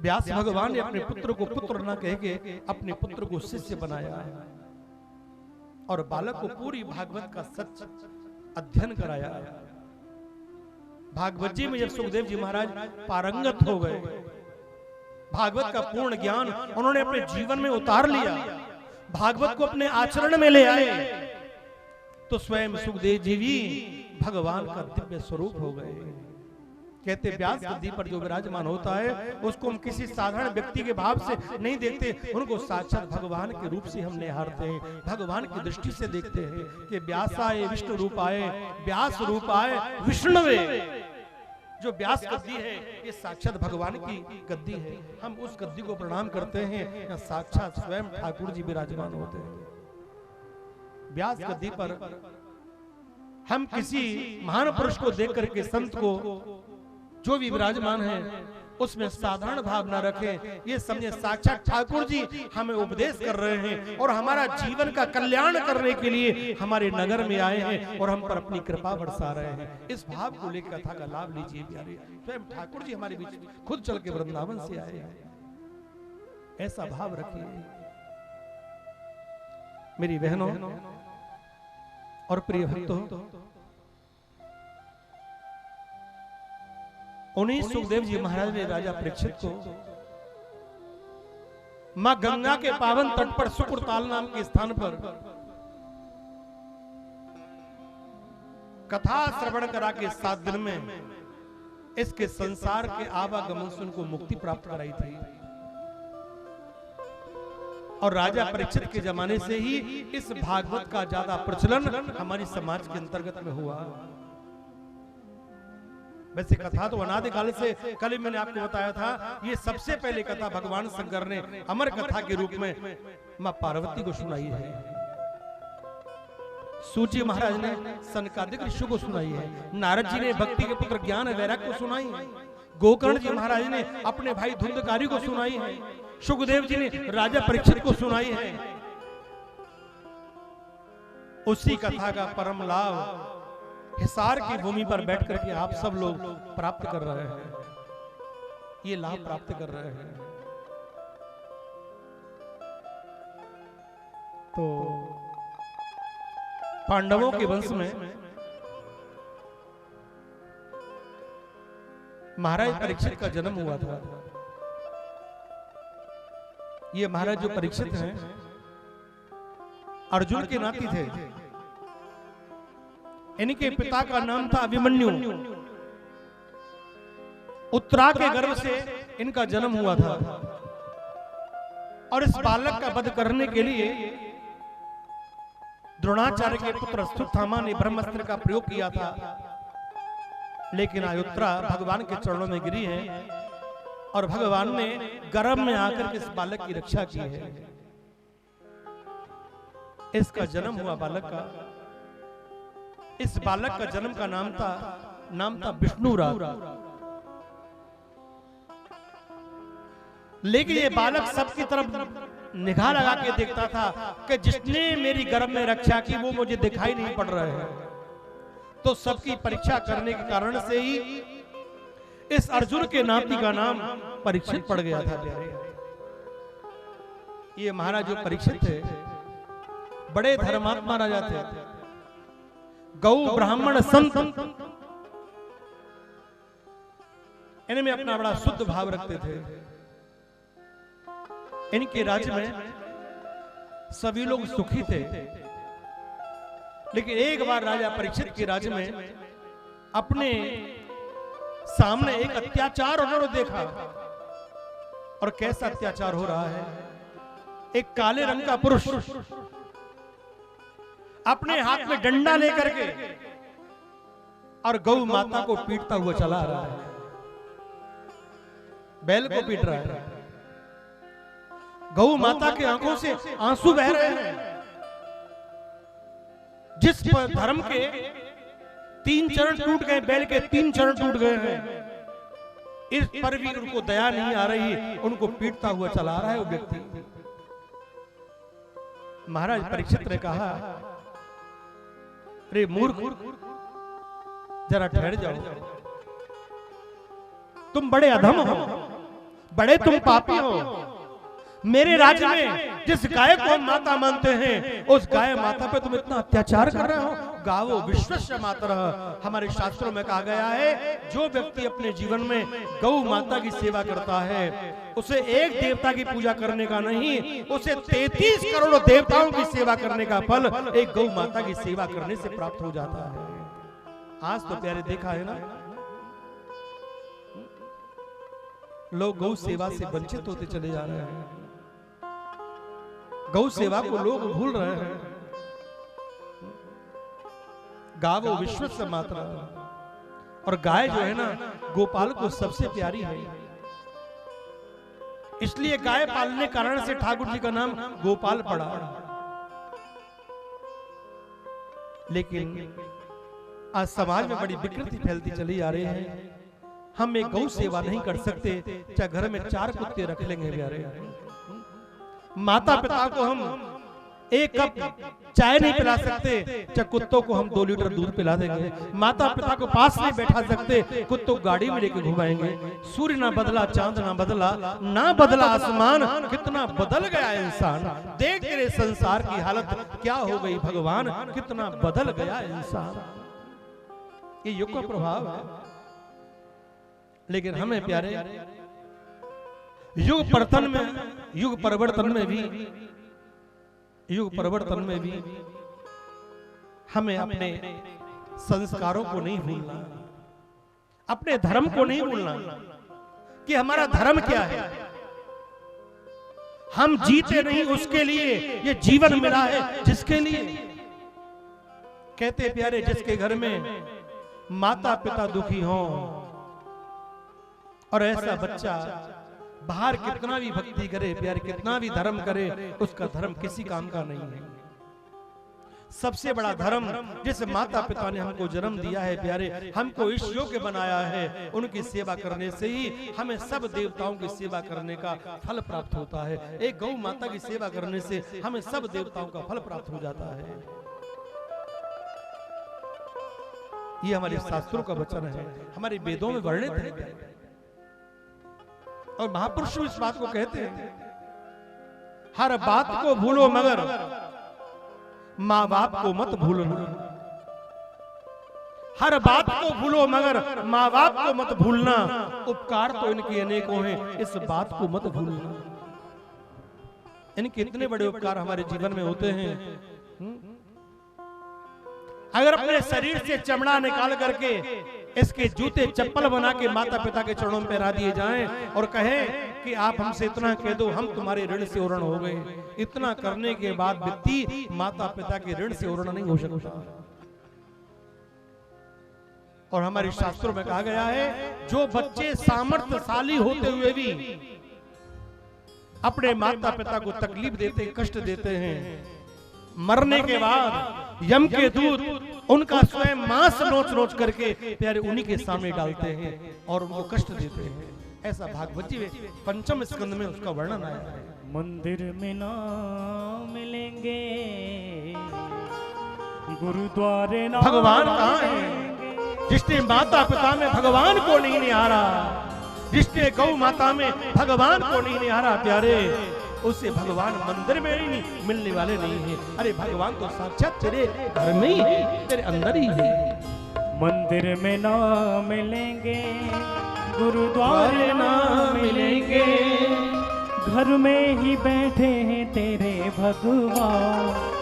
व्यास भगवान ने अपने पुत्र को पुत्र न कह के अपने पुत्र को शिष्य बनाया है, और बालक को पूरी भागवत का सच अध्ययन कराया। भागवत जी में जब सुखदेव जी महाराज पारंगत हो गए, भागवत का पूर्ण ज्ञान उन्होंने अपने जीवन में उतार लिया, भागवत को अपने आचरण में ले आए, तो स्वयं सुखदेव जी भी भगवान का दिव्य स्वरूप हो गए। कहते व्यास गद्दी पर जो विराजमान होता है उसको हम किसी साधारण व्यक्ति के भाव से नहीं देखते, उनको साक्षात भगवान के रूप से हम निहारते हैं, भगवान की दृष्टि से देखते हैं कि व्यास आए विष्णु रूप आए, व्यास रूप आए विष्णुवे। जो व्यास गद्दी है ये साक्षात भगवान की गद्दी है। हम उस गद्दी को प्रणाम करते हैं, यहाँ साक्षात स्वयं ठाकुर जी विराजमान होते हैं। व्यास गद्दी पर हम किसी महान पुरुष को देख करके, संत को जो भी विराजमान है उसमें साधारण भाव न रखें, ये समझे साक्षात ठाकुर जी हमें उपदेश कर रहे हैं और हमारा जीवन का कल्याण करने के लिए हमारे नगर में आए हैं और हम पर अपनी कृपा बरसा रहे हैं। इस भाव को लेकर कथा का लाभ लीजिए प्यारे। स्वयं ठाकुर जी हमारे बीच खुद चल के वृंदावन से आए हैं, ऐसा भाव रखिए। मेरी बहनों और प्रिय भक्तों, उन्हीं सुखदेव जी महाराज ने राजा परीक्षित को मां गंगा के पावन तट पर सुकुरताल नाम के स्थान पर कथा श्रवण करा के 7 दिन में इसके संसार के आवागमन से उनको मुक्ति प्राप्त कराई थी। और राजा परीक्षित के जमाने से ही इस भागवत का ज्यादा प्रचलन हमारी समाज के अंतर्गत में हुआ। वैसे कथा तो अनादि काल से, कल ही मैंने आपको बताया था, ये सबसे पहले कथा भगवान शंकर ने अमर कथा के रूप में मां पार्वती को सुनाई है। सूची महाराज ने सनकादिक ऋषि को सुनाई है। नारद जी ने भक्ति के पुत्र ज्ञान वैराग्य को सुनाई है। गोकर्ण जी महाराज ने अपने भाई धुंधकारी को सुनाई है। सुखदेव जी ने राजा परीक्षित को सुनाई है। उसी कथा का परम लाभ हिसार की भूमि पर बैठ करके आप सब लोग प्राप्त कर रहे हैं। ये लाभ प्राप्त कर रहे हैं। तो पांडवों के वंश में महाराज परीक्षित का जन्म हुआ था। ये महाराज जो परीक्षित हैं अर्जुन के नाती थे। इनके पिता का नाम था अभिमन्यु। उत्तरा के गर्भ से इनका जन्म हुआ था। और इस बालक का वध करने के लिए द्रोणाचार्य के पुत्र अश्वत्थामा ने ब्रह्मास्त्र का प्रयोग किया था। लेकिन अयोध्या भगवान के चरणों में गिरी है और भगवान ने गर्भ में आकर के इस बालक की रक्षा की है। इसका जन्म हुआ बालक का। इस बालक का जन्म का नाम था विष्णुराज। लेकिन ये बालक सबकी तरफ निगाह लगा के देखता था कि जिसने मेरी गर्भ में रक्षा की वो मुझे दिखाई नहीं पड़ रहे हैं। तो सबकी परीक्षा करने के कारण से ही इस अर्जुन के नाती का नाम परीक्षित पड़ गया था। ये महाराज जो परीक्षित थे बड़े धर्मात्मा राजा थे। गौ ब्राह्मण संत इनमें अपना बड़ा शुद्ध भाव रखते थे। इनके राज्य में सभी लोग सुखी थे। लेकिन एक बार राजा परीक्षित के राज्य में अपने सामने एक अत्याचार उन्होंने देखा। और कैसा अत्याचार हो रहा है। एक काले रंग का पुरुष अपने हाथ में डंडा लेकर के और गौ माता को पीटता हुआ चला रहा है। बैल को पीट रहा है। गौ माता की आंखों से आंसू बह रहे हैं। जिस धर्म के 3 चरण टूट गए, बैल के 3 चरण टूट गए हैं, इस पर भी उनको दया नहीं आ रही, उनको पीटता हुआ चला रहा है वो व्यक्ति। महाराज परीक्षित ने कहा, अरे मूर्ख, जरा ठहर जाओ। तुम बड़े अधम हो, बड़े तुम पापी हो। मेरे राज्य में जिस गाय को हम माता मानते हैं उस गाय माता पे तुम इतना अत्याचार कर रहे हो। गावो विश्वस्य मातरः, हमारे शास्त्रों में कहा गया है जो व्यक्ति अपने जीवन में गौ माता की सेवा करता है उसे एक देवता की पूजा करने का नहीं, उसे 33 करोड़ देवताओं की सेवा करने का फल एक गौ माता की सेवा करने से प्राप्त हो जाता है। आज तो प्यारे देखा है ना, लोग गौ सेवा से वंचित होते चले जा रहे हैं। गौ सेवा को लोग भूल रहे हैं। गावो विश्वस्य मातरः, और गाय जो है ना गोपाल को सबसे प्यारी है। इसलिए गाय पालने कारण से ठाकुर जी का नाम गोपाल पड़ा। लेकिन आज समाज में बड़ी विकृति फैलती चली आ रही है। हम एक गौ सेवा नहीं कर सकते, चाहे घर में 4 कुत्ते रख लेंगे प्यारे। माता पिता को हम 1 कप चाय नहीं पिला सकते, चाहे कुत्तों को हम 2 लीटर दूध पिला देंगे। माता पिता को पास नहीं बैठा सकते, कुत्तों गाड़ी में लेके घुमाएंगे। सूर्य ना बदला, चांद ना बदला, ना बदला आसमान, कितना बदल गया इंसान। देख तेरे संसार की हालत क्या हो गई भगवान, कितना बदल गया इंसान। ये युग का प्रभाव है। लेकिन हमें प्यारे युग परिवर्तन में भी हमें अपने संस्कारों को नहीं भूलना, अपने धर्म को नहीं भूलना कि हमारा धर्म क्या है। हम जीते नहीं उसके लिए, ये जीवन मिला है जिसके लिए। कहते प्यारे, जिसके घर में माता पिता दुखी हों और ऐसा बच्चा बाहर कितना भी भक्ति करे प्यारे, कितना भी धर्म करे, उसका धर्म किसी काम का नहीं है। सबसे बड़ा धर्म, जिस माता पिता ने हमको जन्म दिया है प्यारे, हमको इस योग्य बनाया है, उनकी सेवा करने से ही हमें सब देवताओं की सेवा करने का फल प्राप्त होता है। एक गौ माता की सेवा करने से हमें सब देवताओं का फल प्राप्त हो जाता है। ये हमारे शास्त्रों का वचन है, हमारे वेदों में वर्णित है, और महापुरुष इस बात को कहते हैं, हर बात को भूलो मगर माँ बाप को मत भूलना। हर बात को भूलो मगर माँ बाप को मत भूलना। उपकार तो इनके अनेकों हैं, इस बात को मत भूलना। इनके इतने बड़े उपकार हमारे जीवन में होते हैं। अगर अपने शरीर से चमड़ा निकाल करके इसके जूते चप्पल बना के माता पिता के चरणों में पहरा दिए जाएं और कहें कि आप हमसे इतना कह दो, हम तुम्हारे ऋण से उरण हो गए, इतना करने के बाद व्यक्ति माता पिता के ऋण से उरण नहीं हो सकता। और हमारे शास्त्रों में कहा गया है, जो बच्चे सामर्थ्यशाली होते हुए भी अपने माता पिता को तकलीफ देते, कष्ट देते हैं, मरने के बाद यम के दूत उनका स्वयं मांस नोच नोच करके प्यारे उन्हीं के सामने डालते हैं और उनको कष्ट देते हैं। ऐसा भागवत जी में 5वें स्कंद में उसका वर्णन आया है। मंदिर में ना मिलेंगे, गुरुद्वारे ना भगवान कहाँ है? जिसने माता पिता में भगवान को नहीं निहारा, जिसने गौ माता में भगवान को नहीं निहारा प्यारे, उससे भगवान मंदिर में ही नहीं मिलने वाले नहीं है। अरे भगवान तो साक्षात तेरे घर में ही है, तेरे अंदर ही है। मंदिर में ना मिलेंगे, गुरुद्वारे ना मिलेंगे, घर में ही बैठे हैं तेरे भगवान।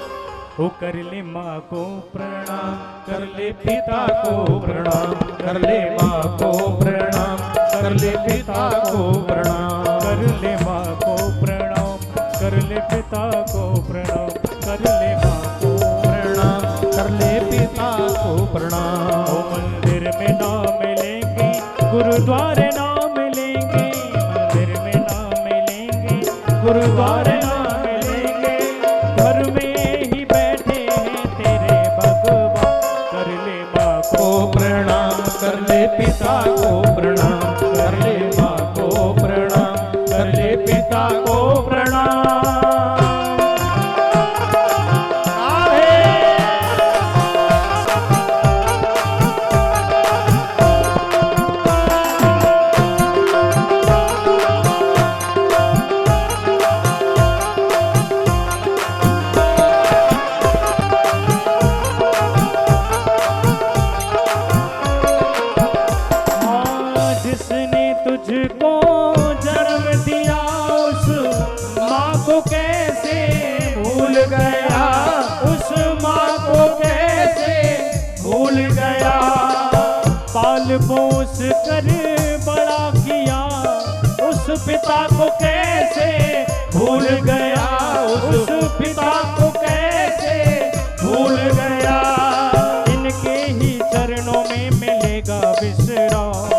ओ कर ले माँ को प्रणाम, कर ले पिता को प्रणाम, कर ले माँ को प्रणाम, कर ले पिता को प्रणाम, कर ले माँ को प्रणाम, कर ले पिता को प्रणाम, कर ले माँ को प्रणाम, कर ले पिता को प्रणाम। ओ मंदिर में ना मिलेंगे, गुरुद्वारे ना मिलेंगे, मंदिर में ना मिलेंगे, गुरुद्वारे ना मिलेंगे, घर में ही बैठे हैं तेरे भगवान। कर ले माँ को प्रणाम, कर ले पिता को प्रणाम, कर ले माँ को प्रणाम, कर ले पिता को प्रणाम। पोस कर बड़ा किया, उस पिता को कैसे भूल गया, उस पिता को कैसे भूल गया। इनके ही चरणों में मिलेगा विश्राम,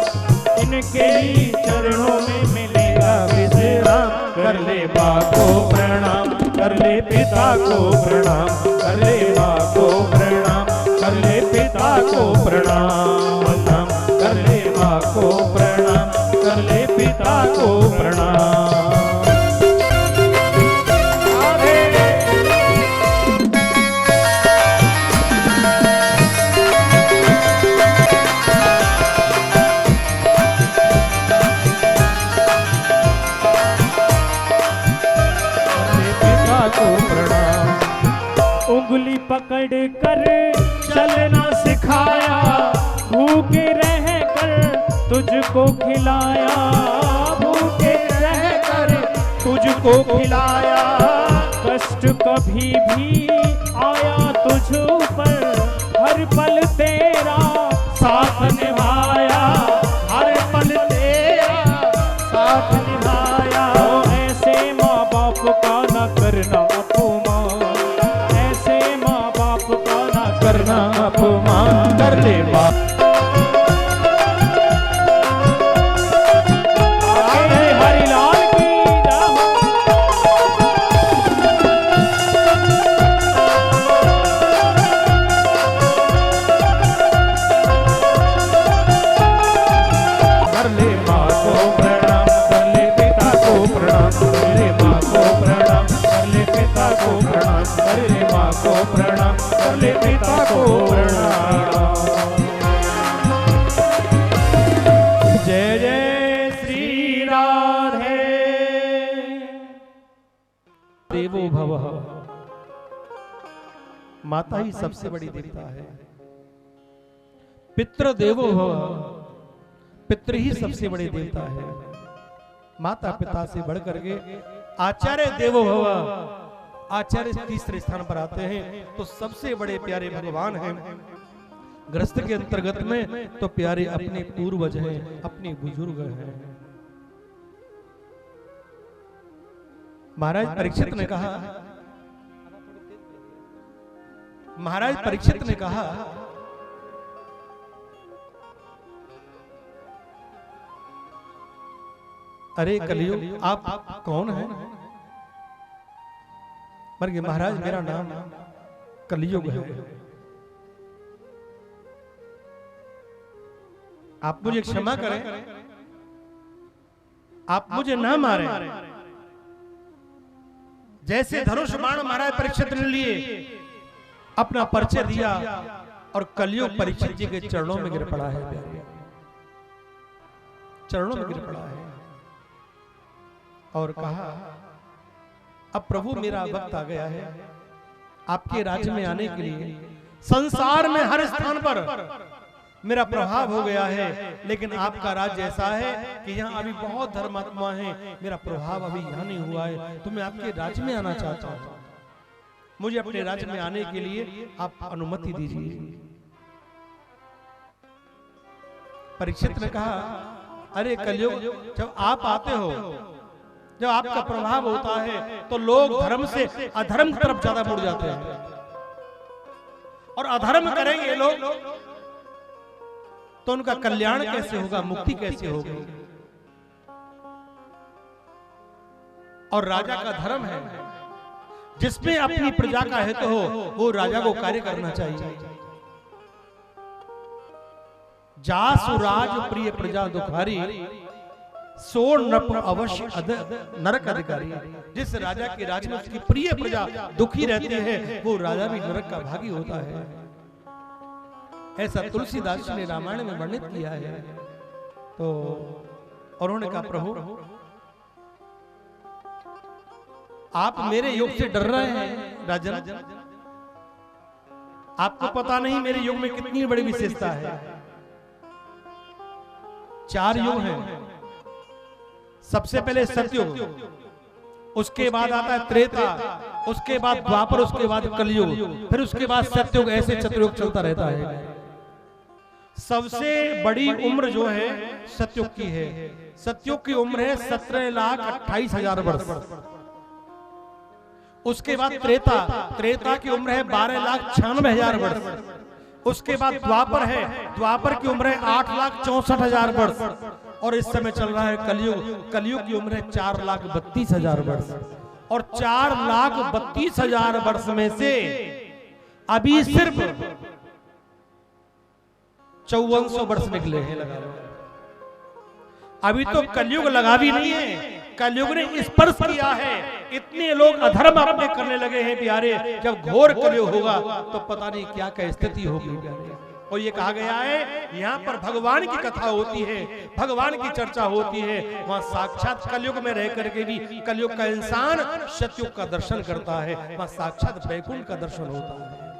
इनके ही चरणों में मिलेगा विश्राम। कर ले माँ को प्रणाम, कर ले पिता को प्रणाम, कर ले माँ को प्रणाम, कर ले पिता को प्रणाम, कर ले माँ को प्रणाम, कर ले पिता को प्रणाम। पिता को प्रणाम। उंगली पकड़ कर चलना सिखाया, भूखे रह कर तुझको खिलाया, भूखे रह कर को खिलाया। कष्ट कभी भी आया तुझ पर, हर पल तेरा साथ निभाया, हर पल तेरा साथ निभाया। ऐसे माँ बाप का न करना अपमान, ऐसे माँ बाप का न करना अपमान। कर ले बाप हरिलाल की जय। कर ले माँ को प्रणाम, कर ले पिता को प्रणाम, कर ले माँ को प्रणाम, कर ले पिता को प्रणाम, कर ले माँ को प्रणाम, कर ले पिता को प्रणाम। जय जय श्री राधे। देवो भवः, माता ही सबसे बड़ी देवता है। पितृ देवो भवः, पितृ ही सबसे बड़े देवता है। माता पिता से बढ़कर के आचार्य देवो भव, आचार्य तीसरे स्थान पर आते हैं। तो सबसे बड़े प्यारे भगवान हैं। गृहस्थ के अंतर्गत में तो प्यारे अपने पूर्वज हैं, अपने बुजुर्ग हैं। महाराज परीक्षित ने कहा, महाराज परीक्षित ने कहा, अरे कलियुग आप कौन हैं? मर महाराज मेरा नाम कलियुग है। आप मुझे क्षमा करें, आप मुझे ना मारें। जैसे धनुष बाण महाराज परीक्षित ने लिए, अपना परिचय दिया और कलियुग परीक्षित जी के चरणों में गिर पड़ा है, चरणों में गिर पड़ा है और कहा, अब प्रभु मेरा वक्त आ गया है आपके राज्य में आने के लिए। संसार में हर स्थान पर मेरा प्रभाव हो गया है, लेकिन आपका राज्य ऐसा है कि यहाँ अभी बहुत धर्मात्मा हैं, मेरा प्रभाव अभी यहाँ नहीं हुआ है, तो मैं आपके राज्य में आना चाहता हूँ। मुझे अपने राज्य में आने के लिए आप अनुमति दीजिए। परीक्षित ने कहा, अरे कलियुग, जब आप आते हो, जब आपका प्रभाव होता है, तो लोग धर्म से अधर्म की तरफ ज्यादा मुड़ जाते हैं, और अधर्म करेंगे लोग तो उनका कल्याण कैसे होगा, मुक्ति कैसे होगी। और राजा का धर्म है, जिसमें अपनी प्रजा का हित हो, वो राजा को कार्य करना चाहिए। जासु राज प्रिय प्रजा दुखारी, सो नप अवश्य नरक अधिकारी। जिस राजा के राज में उसकी प्रिय प्रजा दुखी रहती है, वो राजा भी नरक का भागी होता है। ऐसा तुलसीदास जी ने रामायण में वर्णित किया है। तो और उन्होंने कहा, प्रभु आप मेरे योग से डर रहे हैं राजन, आपको पता नहीं मेरे योग में कितनी बड़ी विशेषता है। 4 युग हैं। सबसे पहले सतयुग, उसके बाद आता है त्रेता, उसके बाद द्वापर, उसके बाद कलयुग, फिर उसके बाद सतयुग, ऐसे चतुर्युग चलता रहता है। सबसे बड़ी उम्र जो है सतयुग की है। सतयुग की उम्र है 17,28,000 वर्ष। उसके बाद त्रेता, त्रेता की उम्र है 12,96,000 वर्ष। उसके बाद द्वापर है, द्वापर की उम्र है 8,64,000 वर्ष। और इस समय चल रहा है कलयुग, कलयुग की उम्र है 4,32,000 वर्ष। और 4,32,000 वर्ष में से अभी सिर्फ 5400 वर्ष निकले हैं। लगा लो, अभी तो कलयुग लगा भी नहीं है, कलयुग ने स्पर्श किया है। इतने लोग अधर्म अपने करने लगे हैं प्यारे। जब घोर कलयुग होगा तो पता नहीं क्या क्या स्थिति होगी प्यारे। और ये कहा गया है, यहाँ पर भगवान की कथा होती है, भगवान की चर्चा होती है, वहां साक्षात कलयुग में रह करके भी कलयुग का इंसान सतयुग का दर्शन करता है, वहां साक्षात वैकुंठ का दर्शन होता है।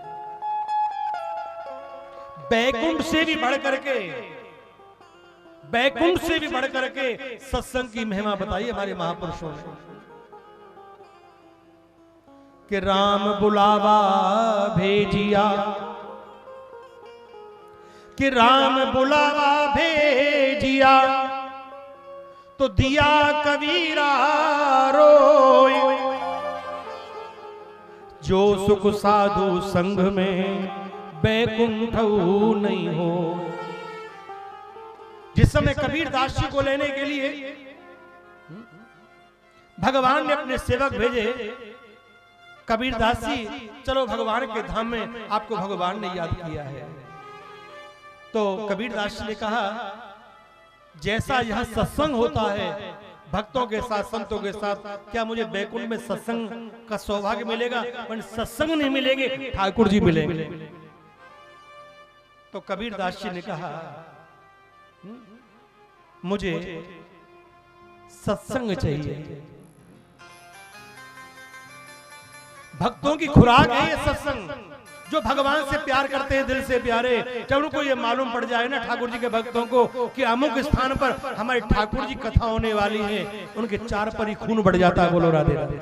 वैकुंठ से भी बढ़ करके, वैकुंठ से भी बढ़ करके सत्संग की महिमा बताई हमारे महापुरुषों ने। कि राम बुलावा भेजिया, कि राम बुलावा भेजिया, तो दिया कबीरा रोय, जो सुख साधु संग में बैकुंठ नहीं हो। जिस समय कबीर दास जी को लेने के लिए भगवान ने अपने सेवक भेजे, कबीर दास जी चलो भगवान के धाम में, आपको भगवान ने याद किया है। तो कबीर दास जी ने कहा जैसा यह सत्संग होता है भक्तों के साथ, संतों के साथ, क्या मुझे बैकुंठ में सत्संग का सौभाग्य मिलेगा? पर सत्संग नहीं मिलेंगे, ठाकुर जी मिलेंगे। तो कबीर दास जी ने कहा मुझे सत्संग चाहिए। भक्तों की खुराक है ये सत्संग। जो भगवान से प्यार करते हैं, दिल से प्यारे, जब उनको ये मालूम पड़ जाए ना ठाकुर जी के भक्तों को कि अमुक स्थान पर हमारे ठाकुर जी कथा होने वाली है, उनके चार पर ही खून बढ़ जाता है। बोलो राधे राधे।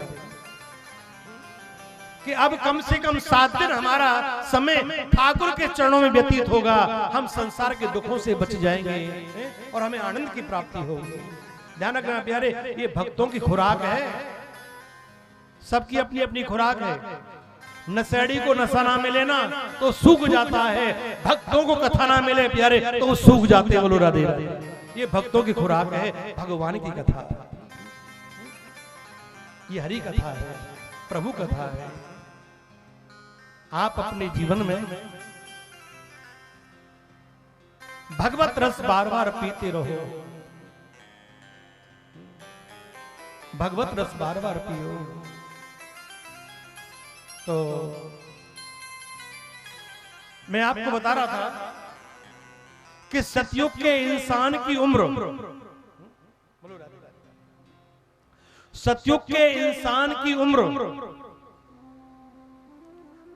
कि अब कम से कम 7 दिन हमारा समय ठाकुर के चरणों में व्यतीत होगा, हम संसार के दुखों से बच जाएंगे और हमें आनंद की प्राप्ति होगी। ध्यान रखना प्यारे, ये भक्तों की खुराक है, सबकी अपनी अपनी खुराक है। नशेड़ी को नशा ना मिले ना तो सूख जाता है, भक्तों को कथा ना मिले प्यारे तो वो सूख जाते हैं। बोलो राधे राधे। ये भक्तों की खुराक है, भगवान की कथा, ये हरि कथा है, प्रभु कथा है। आप अपने जीवन में भगवत रस बार बार पीते रहो, भगवत रस बार बार पियो। तो मैं आपको बता रहा था कि सतयुग के इंसान की उम्र, सतयुग के इंसान की उम्र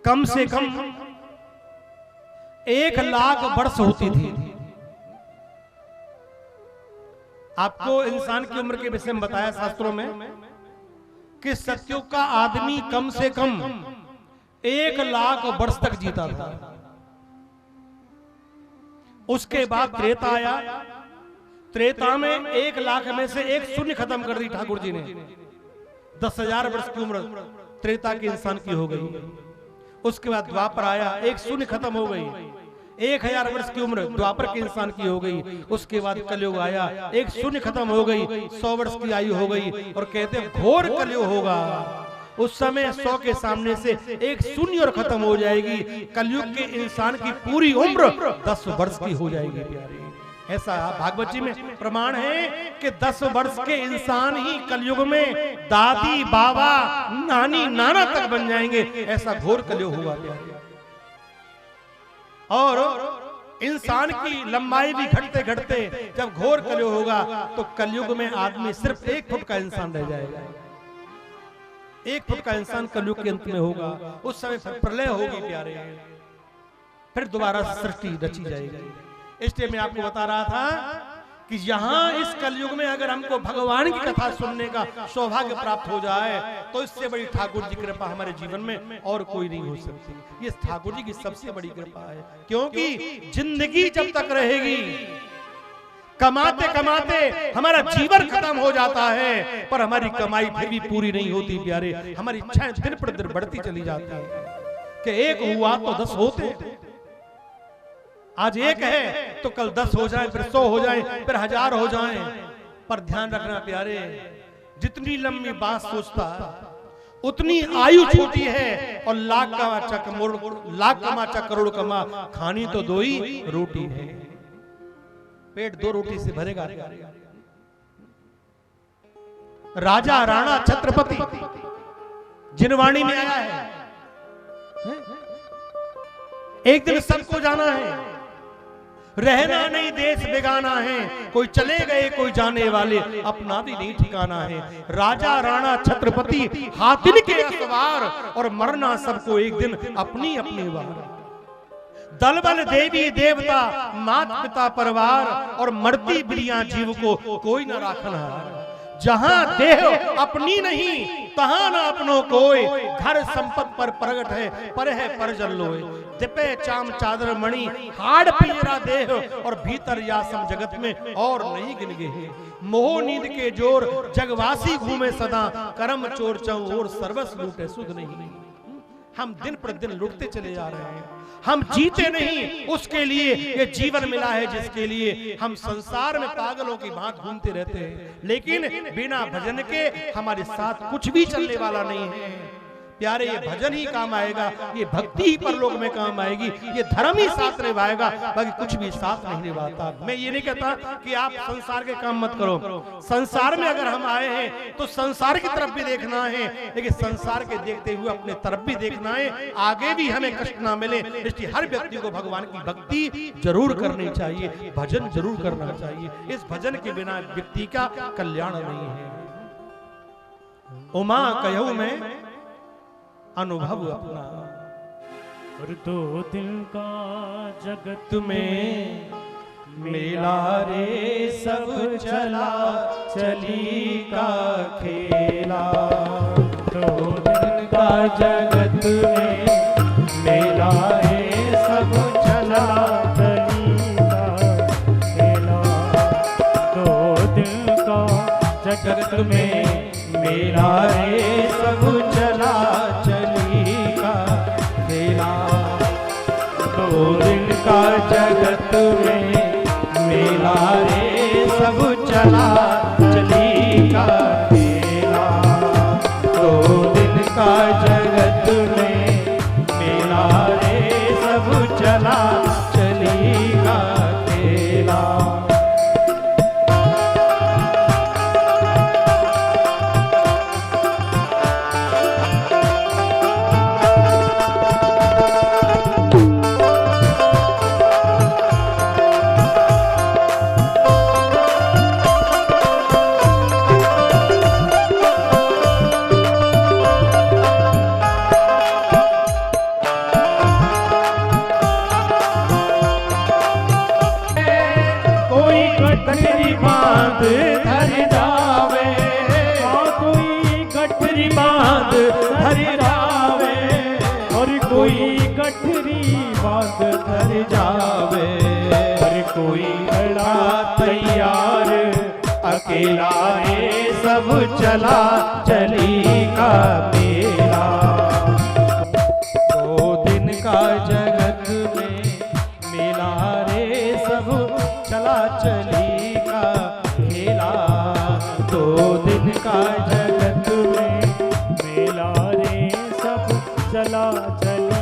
कम से कम 1 लाख वर्ष होती थी। आपको इंसान की उम्र के विषय में बताया शास्त्रों में कि सतयुग का आदमी कम से कम 1 लाख वर्ष तक जीता था। उसके बाद त्रेता आया, त्रेता में 1 लाख में से 1 शून्य खत्म कर दी ठाकुर जी ने। 10,000 वर्ष की उम्र त्रेता के इंसान की हो गई। उसके बाद द्वापर आया, 1 शून्य खत्म हो गई। 1000 वर्ष की उम्र द्वापर के इंसान की हो गई। उसके बाद कलयुग आया, 1 शून्य खत्म हो गई, 100 वर्ष की आयु हो गई। और कहते हैं घोर कलयुग होगा, उस समय 100 के सामने से 1 शून्य और खत्म हो जाएगी। कलयुग के इंसान की पूरी उम्र 10 वर्ष की हो जाएगी प्यारे। ऐसा भागवत जी में प्रमाण है कि 10 वर्ष के इंसान ही कलयुग में दादी बाबा नानी नाना तक बन जाएंगे। ऐसा घोर कलयुग हुआ प्यारे। और इंसान की लंबाई भी घटते घटते जब घोर कलयुग होगा तो कलयुग में आदमी सिर्फ 1 फुट का इंसान रह जाएगा। 1 फुट का इंसान कलयुग के अंत में होगा। उस समय फिर प्रलय होगी प्यारे, फिर दोबारा सृष्टि रची जाएगी। इसलिए मैं आपको बता रहा था कि यहाँ इस कलयुग में अगर हमको भगवान की कथा सुनने का सौभाग्य प्राप्त हो जाए तो इससे बड़ी ठाकुर जी की कृपा हमारे जीवन में और कोई नहीं हो सकती। ये ठाकुर जी की सबसे बड़ी कृपा है, क्योंकि जिंदगी जब तक रहेगी, कमाते कमाते हमारा जीवन खत्म हो जाता है, पर हमारी कमाई फिर भी पूरी नहीं होती प्यारे। हमारी इच्छाएं दिन प्रतिदिन बढ़ती चली जाती है कि 1 हुआ तो 10 होते। आज 1 है तो कल 10 हो जाए, फिर 100 हो जाए, फिर 1000 हो जाए। पर ध्यान रखना प्यारे, जितनी लंबी बात सोचता उतनी आयु छोटी है। और लाख कमा चा करोड़ कमा, खानी तो 2 ही रोटी है। पेट 2 रोटी से भरेगा। राजा राणा छत्रपति जिनवाणी में आया है, एक दिन सबको जाना है, रहना नहीं देश बेगाना है। कोई चले गए कोई जाने वाले, अपना भी नहीं ठिकाना है। राजा राणा छत्रपति हाथिन के सवार, और मरना सबको एक दिन अपनी अपनी बार। दल बल देवी देवता मात पिता परिवार, और मरती बिलियां जीव को कोई न राखनहार। जहां देह अपनी नहीं तहां न अपनो कोय, घर संपत पर प्रगट है पर है परजन लोय। दिपे चाम चादर मणि हाड़ पिंजरा देह, और भीतर यासम जगत में और नहीं गिनगे। मोह नींद के जोर जगवासी घूमे सदा, कर्म चोर चौं और सर्वस लूटे सुध नहीं। हम दिन प्रतिदिन लुटते चले जा रहे हैं, हम जीते नहीं उसके लिए ये जीवन मिला है जिसके लिए हम संसार में पागलों की भांति घूमते रहते हैं, लेकिन बिना भजन के हमारे साथ कुछ भी चलने वाला नहीं है। प्यारे, ये भजन ही काम आएगा, ये भक्ति ही परलोक में काम आएगी, ये धर्म ही साथ निभाएगा, बाकी कुछ भी साथ नहीं निभाता। मैं ये नहीं कहता कि आप संसार के काम मत करो, संसार में अगर हम आए हैं तो संसार की तरफ भी देखना है, लेकिन संसार के देखते हुए अपने तरफ भी देखना है, आगे भी हमें कष्ट ना मिले। इसलिए हर व्यक्ति को भगवान की भक्ति जरूर करनी चाहिए, भजन जरूर करना चाहिए। इस भजन के बिना व्यक्ति का कल्याण नहीं है। उमा कहूं मैं अनुभव अपना, और दो दिल का जगत में मेला रे सब चला चली का खेला। दो दिल का जगत में मेला रे सब चला चली का खेला। दो दिल का जगत में मेला रे सब चला चली का खेला। दो दिल का जगत में मेला रे सब चला चली का खेला। दो दिन का जगत में मेला रे सब चला चली का खेला। धर जावे, कोई गठरी बांध धर जावे, और कोई गठरी बांध धर जावे, और कोई खड़ा तैयार अकेला रे सब चला चली का मेला। दो दिन का जगत में मेला रे सब चला चली का खेला। दो दिन का जगत में मेला रे सब चला चली